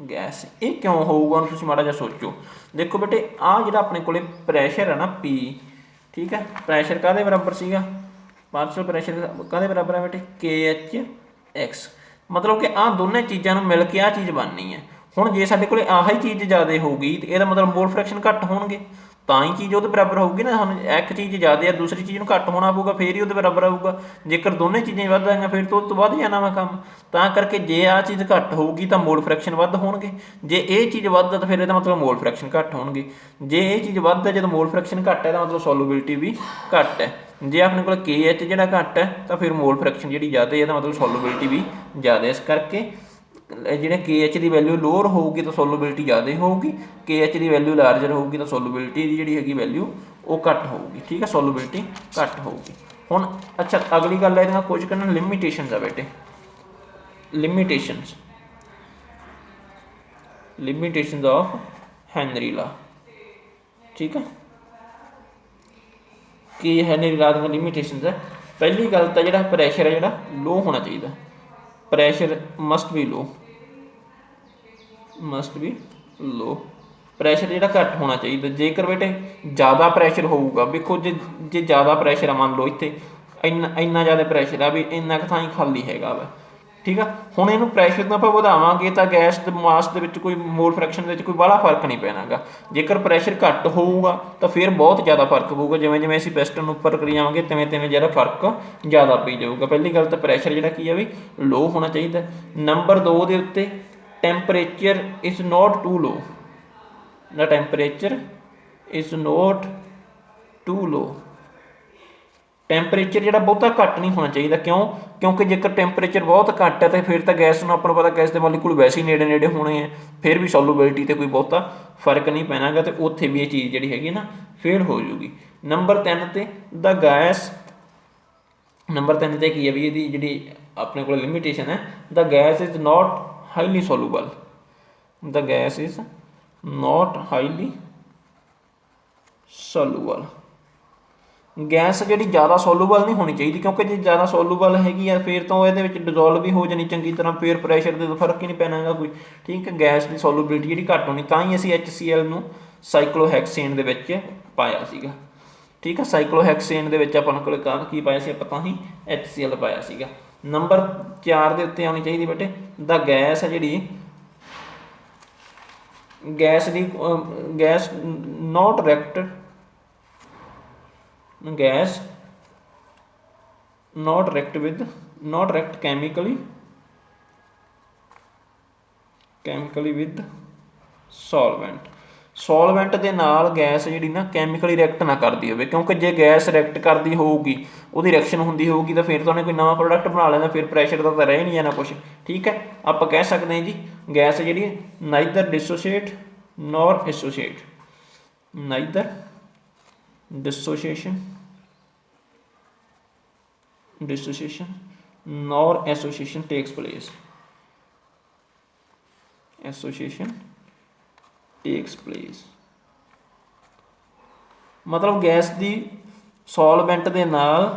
Speaker 1: gas. ये क्यों होगा तुम माड़ा जा सोचो। देखो बेटे आ जो अपने को प्रैशर है ना P, ठीक है, प्रैशर काहदे बराबर सीगा, पार्शल प्रैशर काहदे बराबर है बेटे KH(x), मतलब कि आ दोनों चीज़ों मिल के आ चीज़ बननी है। हुण जे साडे कोले आही चीज़ ज़्यादा होगी तो यदा मतलब मोल फ्रैक्शन घट होणगे, ਤਾਂ ही चीज़ वो बराबर होगी ना। हम एक चीज़ ज़्यादा है दूसरी चीज़ में घट होना पऊगा फिर ही वो बराबर आऊगा। जेकर दोनों चीज़ें वध आईਆਂ फिर तो वध जाना वा काम। ਤਾਂ करके जे आ चीज़ घट होगी तो मोल फ्रैक्शन वध होणगे, जे ये चीज़ वध तो फिर इसका मतलब मोल फ्रैक्शन घट होणगे। जे ये चीज़ वध है जो मोल फ्रैक्शन घट है तो मतलब सोलूबिलिटी भी घट है। जे अपने को KH जो घट है तो फिर मोल फ्रैक्शन जी ज़्यादा है तो मतलब सोलूबिलिटी भी ज़्यादा। इस करके ਜਿਹੜੇ KH ਦੀ ਵੈਲਿਊ ਲੋਅਰ ਹੋਊਗੀ ਤਾਂ ਸੋਲੂਬਿਲਿਟੀ ਜ਼ਿਆਦਾ ਹੋਊਗੀ, KH ਦੀ ਵੈਲਿਊ ਲਾਰਜਰ ਹੋਊਗੀ ਤਾਂ ਸੋਲੂਬਿਲਿਟੀ ਦੀ ਜਿਹੜੀ ਹੈਗੀ ਵੈਲਿਊ ਉਹ ਘੱਟ ਹੋਊਗੀ। ਠੀਕ ਹੈ, ਸੋਲੂਬਿਲਿਟੀ ਘੱਟ ਹੋਊਗੀ। ਹੁਣ ਅੱਛਾ ਅਗਲੀ ਗੱਲ ਇਹਦੀਆਂ ਕੁਝ ਕਰਨ ਲਿਮਿਟੇਸ਼ਨਸ ਆ ਬੇਟੇ, ਲਿਮਿਟੇਸ਼ਨਸ ਆਫ ਹੈਨਰੀ ਲਾ। ਠੀਕ ਹੈ, ਕੀ ਹੈਨਰੀ ਲਾ ਦੀਆਂ ਲਿਮਿਟੇਸ਼ਨਸ ਹੈ। ਪਹਿਲੀ ਗੱਲ ਤਾਂ ਜਿਹੜਾ ਪ੍ਰੈਸ਼ਰ ਹੈ ਜਿਹੜਾ ਲੋ ਹੋਣਾ ਚਾਹੀਦਾ, ਪ੍ਰੈਸ਼ਰ ਮਸਟ ਬੀ लो, ਮਸਟ ਬੀ लो। ਪ੍ਰੈਸ਼ਰ ਜਿਹੜਾ ਘੱਟ ਹੋਣਾ ਚਾਹੀਦਾ। ਜੇਕਰ ਬੇਟੇ ਜ਼ਿਆਦਾ ਪ੍ਰੈਸ਼ਰ ਹੋਊਗਾ, ਵੇਖੋ ਜੇ ਜ਼ਿਆਦਾ ਪ੍ਰੈਸ਼ਰ ਆ, ਮੰਨ ਲਓ ਇੱਥੇ ਇੰਨਾ ਜ਼ਿਆਦਾ ਪ੍ਰੈਸ਼ਰ ਆ ਵੀ ਇੰਨਾ ਕੁ ਥਾਂ ਹੀ ਖਾਲੀ ਹੈਗਾ ਵਾ। ਠੀਕ ਆ, ਹੁਣ ਇਹਨੂੰ ਪ੍ਰੈਸ਼ਰ ਨੂੰ ਆਪਾਂ ਵਧਾਵਾਂਗੇ ਤਾਂ ਗੈਸ ਦੇ ਮਾਸ ਦੇ ਵਿੱਚ ਕੋਈ ਮੋਲ ਫਰੈਕਸ਼ਨ ਦੇ ਵਿੱਚ ਕੋਈ ਬਾਹਲਾ ਫਰਕ ਨਹੀਂ ਪੈਣਾ ਗਾ। ਜੇਕਰ ਪ੍ਰੈਸ਼ਰ ਘੱਟ ਹੋਊਗਾ ਤਾਂ ਫਿਰ ਬਹੁਤ ਜ਼ਿਆਦਾ ਫਰਕ ਪਊਗਾ। ਜਿਵੇਂ ਜਿਵੇਂ ਅਸੀਂ ਪਿਸਟਨ ਨੂੰ ਉੱਪਰ ਕਰੀ ਜਾਵਾਂਗੇ ਤਿਵੇਂ ਤਿਵੇਂ ਜਿਹੜਾ ਫਰਕ ਜ਼ਿਆਦਾ ਪਈ ਜਾਊਗਾ। ਪਹਿਲੀ ਗੱਲ ਤਾਂ ਪ੍ਰੈਸ਼ਰ ਜਿਹੜਾ ਕੀ ਆ ਵੀ ਲੋ ਹੋਣਾ ਚਾਹੀਦਾ। ਨੰਬਰ 2 ਦੇ ਉੱਤੇ temperature is not too low, ਦਾ temperature is not too low. Temperature ਜਿਹੜਾ ਬਹੁਤਾ ਘੱਟ ਨਹੀਂ ਹੋਣਾ ਚਾਹੀਦਾ। ਕਿਉਂ? ਕਿਉਂਕਿ ਜੇਕਰ ਟੈਂਪਰੇਚਰ ਬਹੁਤ ਘੱਟ ਹੈ ਤਾਂ ਫਿਰ ਤਾਂ ਗੈਸ ਨੂੰ ਆਪਾਂ ਨੂੰ ਪਤਾ ਗੈਸ ਦੇ ਮੋਲੀਕੂਲ ਵੈਸੇ ਹੀ ਨੇੜੇ ਨੇੜੇ ਹੋਣੇ ਆ, ਫਿਰ ਵੀ ਸੋਲੂਬਿਲਿਟੀ 'ਤੇ ਕੋਈ ਬਹੁਤਾ ਫਰਕ ਨਹੀਂ ਪੈਣਾ ਗਾ, ਅਤੇ ਉੱਥੇ ਵੀ ਇਹ ਚੀਜ਼ ਜਿਹੜੀ ਹੈਗੀ ਨਾ ਫੇਲ ਹੋ ਜੂਗੀ। ਨੰਬਰ 3 'ਤੇ ਦਾ ਗੈਸ, ਨੰਬਰ 3 'ਤੇ ਕੀ ਹੈ ਵੀ ਇਹਦੀ ਜਿਹੜੀ ਆਪਣੇ ਕੋਲ ਲਿਮਿਟੇਸ਼ਨ ਹੈ, that gas is not highly soluble, that gas is not highly soluble. Gas ਜਿਹੜੀ ਜ਼ਿਆਦਾ ਸੋਲੂਬਲ ਨਹੀਂ ਹੋਣੀ ਚਾਹੀਦੀ, ਕਿਉਂਕਿ ਜੇ ਜ਼ਿਆਦਾ ਸੋਲੂਬਲ ਹੈਗੀ ਆ ਫਿਰ ਤਾਂ ਇਹਦੇ ਵਿੱਚ ਡਿਜ਼ੋਲਵ ਵੀ ਹੋ ਜਾਣੀ ਚੰਗੀ ਤਰ੍ਹਾਂ, ਫਿਰ ਪ੍ਰੈਸ਼ਰ ਦੇ ਫਰਕ ਹੀ ਨਹੀਂ ਪੈਣਾ ਹੈਗਾ ਕੋਈ। ਠੀਕ ਹੈ, ਗੈਸ ਦੀ ਸੋਲੂਬਿਲਿਟੀ ਜਿਹੜੀ ਘੱਟ ਹੋਣੀ, ਤਾਂ ਹੀ ਅਸੀਂ HCl ਨੂੰ ਸਾਈਕਲੋਹੈਕਸੇਨ ਦੇ ਵਿੱਚ ਪਾਇਆ ਸੀਗਾ। ਠੀਕ ਹੈ, ਸਾਈਕਲੋਹੈਕਸੇਨ ਦੇ ਵਿੱਚ ਆਪਾਂ ਕੋਲ ਕੀ ਪਾਇਆ ਸੀ, ਆਪਾਂ ਤਾਂ ਹੀ HCl ਪਾਇਆ ਸੀਗਾ। ਨੰਬਰ 4 ਦੇ ਉੱਤੇ ਆਉਣੀ ਚਾਹੀਦੀ ਬੇਟੇ, ਦਾ ਗੈਸ ਹੈ ਜਿਹੜੀ gas the gas note react, gas not react chemically with solvent। ਸੋਲਵੈਂਟ ਦੇ ਨਾਲ ਗੈਸ ਜਿਹੜੀ ਨਾ ਕੈਮੀਕਲੀ ਰਿਐਕਟ ਨਾ ਕਰਦੀ ਹੋਵੇ, ਕਿਉਂਕਿ ਜੇ ਗੈਸ ਰਿਐਕਟ ਕਰਦੀ ਹੋਊਗੀ, ਉਹਦੀ ਰਿਐਕਸ਼ਨ ਹੁੰਦੀ ਹੋਊਗੀ ਤਾਂ ਫਿਰ ਤਾਂ ਉਹਨੇ ਕੋਈ ਨਵਾਂ ਪ੍ਰੋਡਕਟ ਬਣਾ ਲੈਣਾ, ਫਿਰ ਪ੍ਰੈਸ਼ਰ ਦਾ ਤਾਂ ਰਹਿ ਨਹੀਂ ਜਾਣਾ ਕੁਛ। ਠੀਕ ਹੈ, ਆਪਾਂ ਕਹਿ ਸਕਦੇ ਹਾਂ ਜੀ ਗੈਸ ਜਿਹੜੀ neither dissociate nor associate, neither dissociation nor association takes place, association takes place। मतलब गैस ਦੀ ਸੋਲਵੈਂਟ ਦੇ ਨਾਲ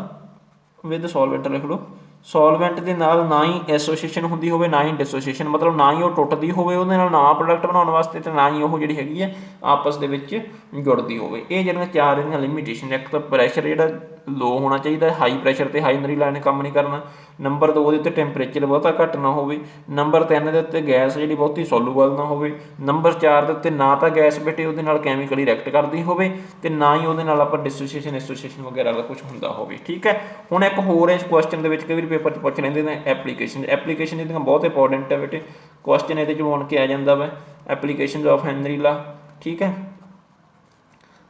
Speaker 1: ਵਿਦ ਸੋਲਵੈਂਟ ਲਿਖ ਲਓ, ਸੋਲਵੈਂਟ ਦੇ ਨਾਲ ਨਾ ਹੀ ਐਸੋਸੀਏਸ਼ਨ ਹੁੰਦੀ ਹੋਵੇ ਨਾ ਹੀ ਡਿਸੋਸੀਏਸ਼ਨ, ਮਤਲਬ ਨਾ ਹੀ ਉਹ ਟੁੱਟਦੀ ਹੋਵੇ ਉਹਦੇ ਨਾਲ ਨਵਾਂ ਪ੍ਰੋਡਕਟ ਬਣਾਉਣ ਵਾਸਤੇ, ਅਤੇ ਨਾ ਹੀ ਉਹ ਜਿਹੜੀ ਹੈਗੀ ਹੈ ਆਪਸ ਦੇ ਵਿੱਚ ਜੁੜਦੀ ਹੋਵੇ। ਇਹ ਜਿਹੜੀਆਂ 4 ਇਹਦੀਆਂ ਲਿਮਿਟੇਸ਼ਨ, ਇੱਕ ਤਾਂ ਪ੍ਰੈਸ਼ਰ ਜਿਹੜਾ ਲੋ ਹੋਣਾ ਚਾਹੀਦਾ, ਹਾਈ ਪ੍ਰੈਸ਼ਰ 'ਤੇ ਹਾਈ ਹੈਨਰੀ ਲਾ ਨੇ ਕੰਮ ਨਹੀਂ ਕਰਨਾ। ਨੰਬਰ 2 ਦੇ ਉੱਤੇ ਟੈਂਪਰੇਚਰ ਬਹੁਤਾ ਘੱਟ ਨਾ ਹੋਵੇ। ਨੰਬਰ 3 ਦੇ ਉੱਤੇ ਗੈਸ ਜਿਹੜੀ ਬਹੁਤੀ ਸੋਲੂਬਲ ਨਾ ਹੋਵੇ। ਨੰਬਰ 4 ਦੇ ਉੱਤੇ ਨਾ ਤਾਂ ਗੈਸ ਬੇਟੇ ਉਹਦੇ ਨਾਲ ਕੈਮੀਕਲੀ ਰਿਐਕਟ ਕਰਦੀ ਹੋਵੇ, ਅਤੇ ਨਾ ਹੀ ਉਹਦੇ ਨਾਲ ਆਪਾਂ ਡਿਸੋਸੀਏਸ਼ਨ ਐਸੋਸੀਏਸ਼ਨ ਵਗੈਰਾ ਦਾ ਕੁਛ ਹੁੰਦਾ ਹੋਵੇ। ਠੀਕ ਹੈ, ਹੁਣ ਇੱਕ ਹੋਰ ਇਸ ਕੁਐਸਚਨ ਦੇ ਵਿੱਚ ਕਈ ਵਾਰੀ ਪੇਪਰ 'ਚ ਪੁੱਛ ਲੈਂਦੇ ਨੇ ਐਪਲੀਕੇਸ਼ਨ ਇਹਦੀਆਂ ਬਹੁਤ ਇੰਪੋਰਟੈਂਟ ਹੈ ਬੇਟੇ, ਕੁਐਸਚਨ ਇਹਦੇ 'ਚ ਬਣ ਕੇ ਆ ਜਾਂਦਾ ਵਾ ਐਪਲੀਕੇਸ਼ਨ ਆਫ ਹੈਨਰੀ ਲਾ। ਠੀਕ ਹੈ,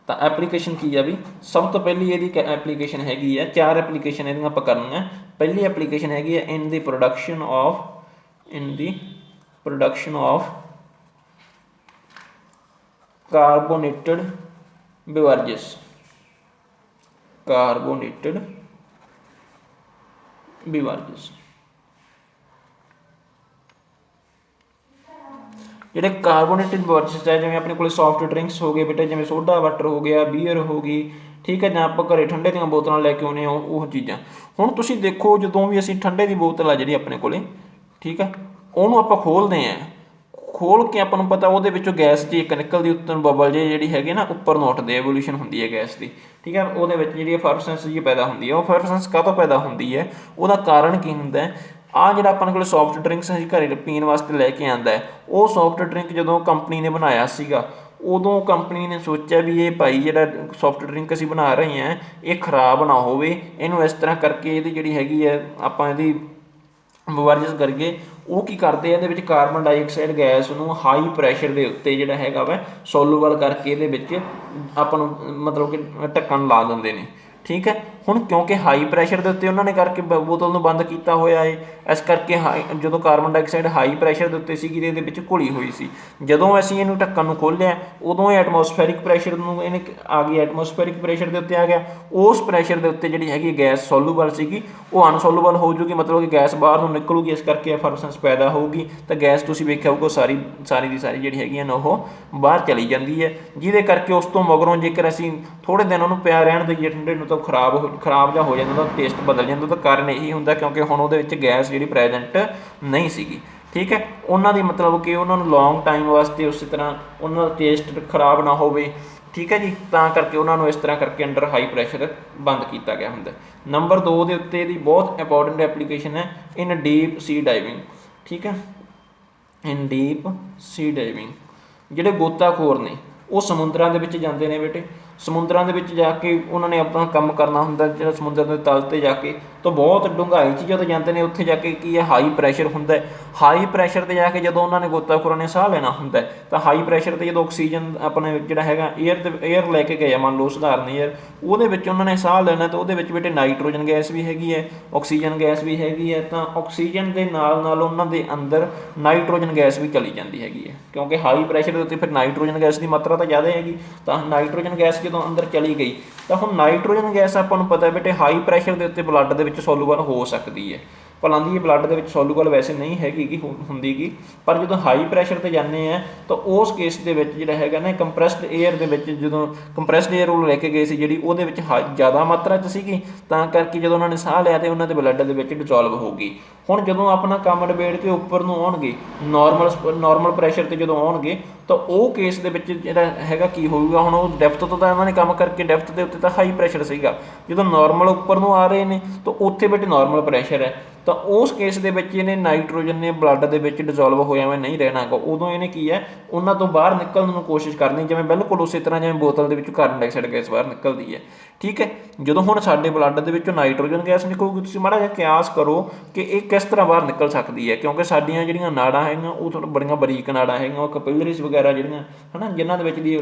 Speaker 1: ਤਾਂ ਐਪਲੀਕੇਸ਼ਨ ਕੀ ਆ ਵੀ, ਸਭ ਤੋਂ ਪਹਿਲੀ ਇਹਦੀ ਐਪਲੀਕੇਸ਼ਨ ਹੈਗੀ ਆ, 4 ਐਪਲੀਕੇਸ਼ਨ ਇਹਦੀਆਂ ਆਪਾਂ ਕਰਨੀਆਂ। ਪਹਿਲੀ ਐਪਲੀਕੇਸ਼ਨ ਹੈਗੀ ਆ ਇਨ ਦੀ production of carbonated beverages, carbonated beverages. ਜਿਹੜੇ ਕਾਰਬੋਨੇਟਿਡ ਬਵਰੇजेस ਹੈ ਜਿਵੇਂ ਆਪਣੇ ਕੋਲ ਸੌਫਟ ਡਰਿੰਕਸ ਹੋ ਗਏ ਬੇਟੇ, ਜਿਵੇਂ ਸੋਡਾ ਵਾਟਰ ਹੋ ਗਿਆ, ਬੀਅਰ ਹੋ ਗਈ, ਠੀਕ ਹੈ, ਜਾਂ ਆਪਾਂ ਘਰੇ ਠੰਡੇ ਦੀਆਂ ਬੋਤਲਾਂ ਲੈ ਕੇ ਆਉਂਦੇ ਹਾਂ ਉਹ ਚੀਜ਼ਾਂ। ਹੁਣ ਤੁਸੀਂ ਦੇਖੋ ਜਦੋਂ ਵੀ ਅਸੀਂ ਠੰਡੇ ਦੀ ਬੋਤਲ ਆ ਜਿਹੜੀ ਆਪਣੇ ਕੋਲੇ, ਠੀਕ ਹੈ, ਉਹਨੂੰ ਆਪਾਂ ਖੋਲ੍ਹਦੇ ਹਾਂ, ਖੋਲ੍ਹ ਕੇ ਆਪਾਂ ਨੂੰ ਪਤਾ ਉਹਦੇ ਵਿੱਚੋਂ ਗੈਸ ਜੀ ਇੱਕ ਨਿਕਲਦੀ ਉੱਤੋਂ ਬਬਲ ਜੇ ਜਿਹੜੀ ਹੈਗੀ ਨਾ ਉੱਪਰ ਨੂੰ ਉੱਠਦੇ, ਐਵੋਲਿਊਸ਼ਨ ਹੁੰਦੀ ਹੈ ਗੈਸ ਦੀ, ਠੀਕ ਹੈ। ਉਹਦੇ ਵਿੱਚ ਜਿਹੜੀ ਐਫਰਸੈਂਸ ਜੀ ਪੈਦਾ ਹੁੰਦੀ ਹੈ, ਉਹ ਐਫਰਸੈਂਸ ਕਾਹਤੋਂ ਪੈਦਾ ਹੁੰਦੀ ਹੈ, ਉਹਦਾ ਕਾਰਨ ਕੀ ਹੁੰਦਾ ਹੈ, ਆਹ ਜਿਹੜਾ ਆਪਣੇ ਕੋਲ ਸੌਫਟ ਡਰਿੰਕਸ ਅਸੀਂ ਘਰੇ ਪੀਣ ਵਾਸਤੇ ਲੈ ਕੇ ਆਉਂਦਾ ਹੈ, ਉਹ ਸੌਫਟ ਡਰਿੰਕ ਜਦੋਂ ਕੰਪਨੀ ਨੇ ਬਣਾਇਆ ਸੀਗਾ, ਉਦੋਂ ਕੰਪਨੀ ਨੇ ਸੋਚਿਆ ਵੀ ਇਹ ਭਾਈ ਜਿਹੜਾ ਸੌਫਟ ਡਰਿੰਕ ਅਸੀਂ ਬਣਾ ਰਹੇ ਹਾਂ ਇਹ ਖਰਾਬ ਨਾ ਹੋਵੇ, ਇਹਨੂੰ ਇਸ ਤਰ੍ਹਾਂ ਕਰਕੇ ਇਹਦੀ ਜਿਹੜੀ ਹੈਗੀ ਹੈ ਆਪਾਂ ਇਹਦੀ ਬਵਰੇजेस ਕਰੀਏ। ਉਹ ਕੀ ਕਰਦੇ ਆ, ਇਹਦੇ ਵਿੱਚ ਕਾਰਬਨ ਡਾਈਆਕਸਾਈਡ ਗੈਸ ਨੂੰ ਹਾਈ ਪ੍ਰੈਸ਼ਰ ਦੇ ਉੱਤੇ ਜਿਹੜਾ ਹੈਗਾ ਵਾ ਸੋਲੂਬਲ ਕਰਕੇ ਇਹਦੇ ਵਿੱਚ ਆਪਾਂ ਨੂੰ ਮਤਲਬ ਕਿ ਢੱਕਣ ਲਾ ਦਿੰਦੇ ਨੇ, ਠੀਕ ਹੈ। ਹੁਣ ਕਿਉਂਕਿ ਹਾਈ ਪ੍ਰੈਸ਼ਰ ਦੇ ਉੱਤੇ ਉਹਨਾਂ ਨੇ ਕਰਕੇ ਬੋਤਲ ਨੂੰ ਬੰਦ ਕੀਤਾ ਹੋਇਆ ਹੈ, ਇਸ ਕਰਕੇ ਜਦੋਂ ਕਾਰਬਨ ਡਾਈਆਕਸਾਈਡ ਹਾਈ ਪ੍ਰੈਸ਼ਰ ਦੇ ਉੱਤੇ ਸੀਗੀ ਇਹਦੇ ਵਿੱਚ ਘੁਲੀ ਹੋਈ ਸੀ, ਜਦੋਂ ਅਸੀਂ ਇਹਨੂੰ ਢੱਕਣ ਨੂੰ ਖੋਲ੍ਹਿਆ ਉਦੋਂ ਇਹ ਐਟਮੋਸਫੈਰਿਕ ਪ੍ਰੈਸ਼ਰ ਨੂੰ ਇਹਨੇ ਆ ਗਈ, ਐਟਮੋਸਫੈਰਿਕ ਪ੍ਰੈਸ਼ਰ ਦੇ ਉੱਤੇ ਆ ਗਿਆ, ਉਸ ਪ੍ਰੈਸ਼ਰ ਦੇ ਉੱਤੇ ਜਿਹੜੀ ਹੈਗੀ ਗੈਸ ਸੋਲੂਬਲ ਸੀਗੀ ਉਹ ਅਨਸੋਲੂਬਲ ਹੋ ਜੂਗੀ, ਮਤਲਬ ਕਿ ਗੈਸ ਬਾਹਰ ਨੂੰ ਨਿਕਲੂਗੀ, ਇਸ ਕਰਕੇ ਐਫਰਸੈਂਸ ਪੈਦਾ ਹੋਊਗੀ ਤਾਂ ਗੈਸ ਤੁਸੀਂ ਵੇਖਿਆ ਹੋਊਗਾ ਸਾਰੀ ਦੀ ਸਾਰੀ ਜਿਹੜੀ ਹੈਗੀ ਨਾ ਉਹ ਬਾਹਰ ਚਲੀ ਜਾਂਦੀ ਹੈ, ਜਿਹਦੇ ਕਰਕੇ ਉਸ ਤੋਂ ਮਗਰੋਂ ਜੇਕਰ ਅਸੀਂ ਥੋੜ੍ਹੇ ਦਿਨ ਉਹਨੂੰ ਪਿਆ ਰਹਿਣ ਦੇਈਏ ਠੰਡੇ ਨੂੰ ਤਾਂ ਖਰਾਬ ਜਿਹਾ ਹੋ ਜਾਂਦਾ, ਉਹਦਾ ਟੇਸਟ ਬਦਲ ਜਾਂਦਾ। ਉਹਦਾ ਕਾਰਨ ਇਹੀ ਹੁੰਦਾ ਕਿਉਂਕਿ ਹੁਣ ਉਹਦੇ ਵਿੱਚ ਗੈਸ ਜਿਹੜੀ ਪ੍ਰੈਜੈਂਟ ਨਹੀਂ ਸੀਗੀ, ਠੀਕ ਹੈ। ਉਹਨਾਂ ਦੀ ਮਤਲਬ ਕਿ ਉਹਨਾਂ ਨੂੰ ਲੌਂਗ ਟਾਈਮ ਵਾਸਤੇ ਉਸੇ ਤਰ੍ਹਾਂ ਉਹਨਾਂ ਦਾ ਟੇਸਟ ਖਰਾਬ ਨਾ ਹੋਵੇ, ਠੀਕ ਹੈ ਜੀ, ਤਾਂ ਕਰਕੇ ਉਹਨਾਂ ਨੂੰ ਇਸ ਤਰ੍ਹਾਂ ਕਰਕੇ ਅੰਡਰ ਹਾਈ ਪ੍ਰੈਸ਼ਰ ਬੰਦ ਕੀਤਾ ਗਿਆ ਹੁੰਦਾ। ਨੰਬਰ 2 ਦੇ ਉੱਤੇ ਇਹਦੀ ਬਹੁਤ ਇੰਪੋਰਟੈਂਟ ਐਪਲੀਕੇਸ਼ਨ ਹੈ ਇਨ ਡੀਪ ਸੀ ਡਾਈਵਿੰਗ, ਠੀਕ ਹੈ। ਇਨ ਡੀਪ ਸੀ ਡਾਈਵਿੰਗ ਜਿਹੜੇ ਗੋਤਾਖੋਰ ਨੇ ਉਹ ਸਮੁੰਦਰਾਂ ਦੇ ਵਿੱਚ ਜਾਂਦੇ ਨੇ ਬੇਟੇ, ਸਮੁੰਦਰਾਂ ਦੇ ਵਿੱਚ ਜਾ ਕੇ ਉਹਨਾਂ ਨੇ ਆਪਣਾ ਕੰਮ ਕਰਨਾ ਹੁੰਦਾ, ਜਿਹੜਾ ਸਮੁੰਦਰ ਦੇ ਤਲ 'ਤੇ ਜਾ ਕੇ ਤਾਂ ਬਹੁਤ ਡੂੰਘਾਈ 'ਚ ਜਦੋਂ ਜਾਂਦੇ ਨੇ ਉੱਥੇ ਜਾ ਕੇ ਕੀ ਹੈ ਹਾਈ ਪ੍ਰੈਸ਼ਰ ਹੁੰਦਾ, ਹਾਈ ਪ੍ਰੈਸ਼ਰ 'ਤੇ ਜਾ ਕੇ ਜਦੋਂ ਉਹਨਾਂ ਨੇ ਗੋਤਾਖੋਰਾਂ ਨੇ ਸਾਹ ਲੈਣਾ ਹੁੰਦਾ ਤਾਂ ਹਾਈ ਪ੍ਰੈਸ਼ਰ 'ਤੇ ਜਦੋਂ ਆਕਸੀਜਨ ਆਪਣੇ ਜਿਹੜਾ ਹੈਗਾ ਏਅਰ ਲੈ ਕੇ ਗਏ ਆ, ਮੰਨ ਲਓ ਸਧਾਰਨ ਏਅਰ, ਉਹਦੇ ਵਿੱਚ ਉਹਨਾਂ ਨੇ ਸਾਹ ਲੈਣਾ ਤਾਂ ਉਹਦੇ ਵਿੱਚ ਬੇਟੇ ਨਾਈਟ੍ਰੋਜਨ ਗੈਸ ਵੀ ਹੈਗੀ ਹੈ, ਆਕਸੀਜਨ ਗੈਸ ਵੀ ਹੈਗੀ ਹੈ, ਤਾਂ ਆਕਸੀਜਨ ਦੇ ਨਾਲ ਨਾਲ ਉਹਨਾਂ ਦੇ ਅੰਦਰ ਨਾਈਟ੍ਰੋਜਨ ਗੈਸ ਵੀ ਚਲੀ ਜਾਂਦੀ ਹੈਗੀ ਹੈ, ਕਿਉਂਕਿ ਹਾਈ ਪ੍ਰੈਸ਼ਰ ਦੇ ਉੱਤੇ ਫਿਰ ਨਾਈਟ੍ਰੋਜਨ ਗੈਸ ਦੀ ਮਾਤਰਾ ਤਾਂ ਜ਼ਿਆਦਾ ਹੈਗੀ, ਤਾਂ ਨਾਈਟ੍ਰੋਜਨ ਗੈਸ ਜਦੋਂ ਅੰਦਰ ਚਲੀ ਗਈ ਤਾਂ ਹੁਣ ਨਾਈਟ੍ਰੋਜਨ ਗੈਸ ਆਪਾਂ ਨੂੰ ਪਤਾ ਬੇਟੇ ਹਾਈ ਪ੍ਰੈਸ਼ਰ ਦੇ ਉੱਤੇ ਬਲੱਡ ਦੇ ਵਿੱਚ ਸੋਲੂਬਲ ਹੋ ਸਕਦੀ ਹੈ, ਭਲਾਂਦੀ ਇਹ ਬਲੱਡ ਦੇ ਵਿੱਚ ਸੋਲੂਬਲ ਵੈਸੇ ਨਹੀਂ ਹੈਗੀ ਗੀ ਹੁੰਦੀ ਗੀ, ਪਰ ਜਦੋਂ ਹਾਈ ਪ੍ਰੈਸ਼ਰ 'ਤੇ ਜਾਂਦੇ ਆ ਤਾਂ ਉਸ ਕੇਸ ਦੇ ਵਿੱਚ ਜਿਹੜਾ ਹੈਗਾ ਨਾ ਕੰਪਰੈਸਡ ਏਅਰ ਦੇ ਵਿੱਚ, ਜਦੋਂ ਕੰਪਰੈਸਡ ਏਅਰ ਉਹ ਲੈ ਕੇ ਗਏ ਸੀ ਜਿਹੜੀ ਉਹਦੇ ਵਿੱਚ ਜ਼ਿਆਦਾ ਮਾਤਰਾ 'ਚ ਸੀਗੀ, ਤਾਂ ਕਰਕੇ ਜਦੋਂ ਉਹਨਾਂ ਨੇ ਸਾਹ ਲਿਆ ਤਾਂ ਉਹਨਾਂ ਦੇ ਬਲੱਡ ਦੇ ਵਿੱਚ ਡਿਸੋਲਵ ਹੋ ਗਈ। ਹੁਣ ਜਦੋਂ ਆਪਣਾ ਕੰਮ ਨਿਬੇੜ ਕੇ ਉੱਪਰ ਨੂੰ ਆਉਣਗੇ ਨੋਰਮਲ ਪ੍ਰੈਸ਼ਰ 'ਤੇ ਜਦੋਂ ਆਉਣਗੇ ਤਾਂ ਉਹ ਕੇਸ ਦੇ ਵਿੱਚ ਜਿਹੜਾ ਹੈਗਾ ਕੀ ਹੋਊਗਾ, ਹੁਣ ਉਹ ਡੈਪਥ ਤੋਂ ਤਾਂ ਇਹਨਾਂ ਨੇ ਕੰਮ ਕਰਕੇ ਡੈਪਥ ਦੇ ਉੱਤੇ ਤਾਂ ਹਾਈ ਪ੍ਰੈਸ਼ਰ ਸੀਗਾ, ਜਦੋਂ ਨੋਰਮਲ ਉੱਪਰ ਨੂੰ ਆ ਰਹੇ ਨੇ ਤਾਂ ਉੱਥੇ ਬੇਟੇ ਨੋਰਮਲ ਪ੍ਰੈਸ਼ਰ ਹੈ, ਤਾਂ ਉਸ ਕੇਸ ਦੇ ਵਿੱਚ ਇਹਨੇ ਨਾਈਟ੍ਰੋਜਨ ਨੇ ਬਲੱਡ ਦੇ ਵਿੱਚ ਡਿਸੋਲਵ ਹੋਇਆ ਹੋਇਆ ਨਹੀਂ ਰਹਿਣਾ ਹੈਗਾ, ਉਦੋਂ ਇਹਨੇ ਕੀ ਹੈ ਉਹਨਾਂ ਤੋਂ ਬਾਹਰ ਨਿਕਲਣ ਨੂੰ ਕੋਸ਼ਿਸ਼ ਕਰਨੀ, ਜਿਵੇਂ ਬਿਲਕੁਲ ਉਸੇ ਤਰ੍ਹਾਂ ਜਿਵੇਂ ਬੋਤਲ ਦੇ ਵਿੱਚੋਂ ਕਾਰਬਨ ਡਾਈਆਕਸਾਈਡ ਗੈਸ ਬਾਹਰ ਨਿਕਲਦੀ ਹੈ, ਠੀਕ ਹੈ। ਜਦੋਂ ਹੁਣ ਸਾਡੇ ਬਲੱਡ ਦੇ ਵਿੱਚੋਂ ਨਾਈਟ੍ਰੋਜਨ ਗੈਸ ਨਿਕਲੂਗੀ, ਤੁਸੀਂ ਮਾੜਾ ਜਿਹਾ ਕਿਆਸ ਕਰੋ ਕਿ ਇਹ ਕਿਸ ਤਰ੍ਹਾਂ ਬਾਹਰ ਨਿਕਲ ਸਕਦੀ ਹੈ, ਕਿਉਂਕਿ ਸਾਡੀਆਂ ਜਿਹੜੀਆਂ ਨਾੜਾਂ ਹੈਗੀਆਂ ਉਹ ਥੋੜ੍ਹਾ ਬੜੀਆਂ ਬਰੀਕ ਨਾੜਾਂ ਹੈਗੀਆਂ, ਉਹ ਕੈਪਿਲਰੀਜ਼ ਵਗੈਰਾ ਜਿਹੜੀਆਂ ਹੈ ਨਾ ਜਿਨ੍ਹਾਂ ਦੇ ਵਿੱਚ ਦੀ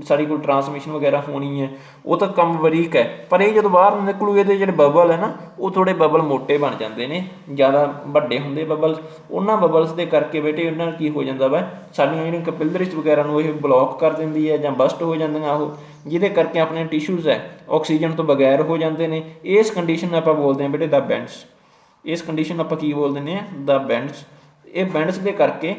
Speaker 1: ਸਾਡੀ ਕੋਲ ਟਰਾਂਸਮਿਸ਼ਨ ਵਗੈਰਾ ਹੋਣੀ ਹੈ, ਉਹ ਤਾਂ ਕੰਮ ਬਰੀਕ ਹੈ, ਪਰ ਇਹ ਜਦੋਂ ਬਾਹਰ ਨਿਕਲੂ ਇਹਦੇ ਜਿਹੜੇ ਬਬਲ ਹੈ ਨਾ ਉਹ ਥੋੜ੍ਹੇ ਬਬਲ ਮੋਟੇ ਬਣ ਜਾਂਦੇ ਨੇ, ਜ਼ਿਆਦਾ ਵੱਡੇ ਹੁੰਦੇ ਬਬਲਸ, ਉਹਨਾਂ ਬਬਲਸ ਦੇ ਕਰਕੇ ਬੇਟੇ ਉਹਨਾਂ ਨਾਲ ਕੀ ਹੋ ਜਾਂਦਾ ਵਾ ਸਾਡੀਆਂ ਜਿਹੜੀਆਂ ਕੈਪਿਲਰੀਜ਼ ਵਗੈਰਾ ਨੂੰ ਇਹ ਬਲੋਕ ਕਰ ਦਿੰਦੀ ਹੈ ਜਾਂ ਬਸਟ ਹੋ ਜਾਂਦੀਆਂ ਉਹ, ਜਿਹਦੇ ਕਰਕੇ ਆਪਣੇ ਟਿਸ਼ੂਜ਼ ਹੈ ਆਕਸੀਜਨ ਤੋਂ ਬਗੈਰ ਹੋ ਜਾਂਦੇ ਨੇ। ਇਸ ਕੰਡੀਸ਼ਨ ਨੂੰ ਆਪਾਂ ਬੋਲਦੇ ਹਾਂ ਬੇਟੇ ਦਾ ਬੈਂਡਸ, ਇਸ ਕੰਡੀਸ਼ਨ ਨੂੰ ਆਪਾਂ ਕੀ ਬੋਲ ਦਿੰਦੇ ਹਾਂ ਦਾ ਬੈਂਡਸ। ਇਹ ਬੈਂਡਸ ਦੇ ਕਰਕੇ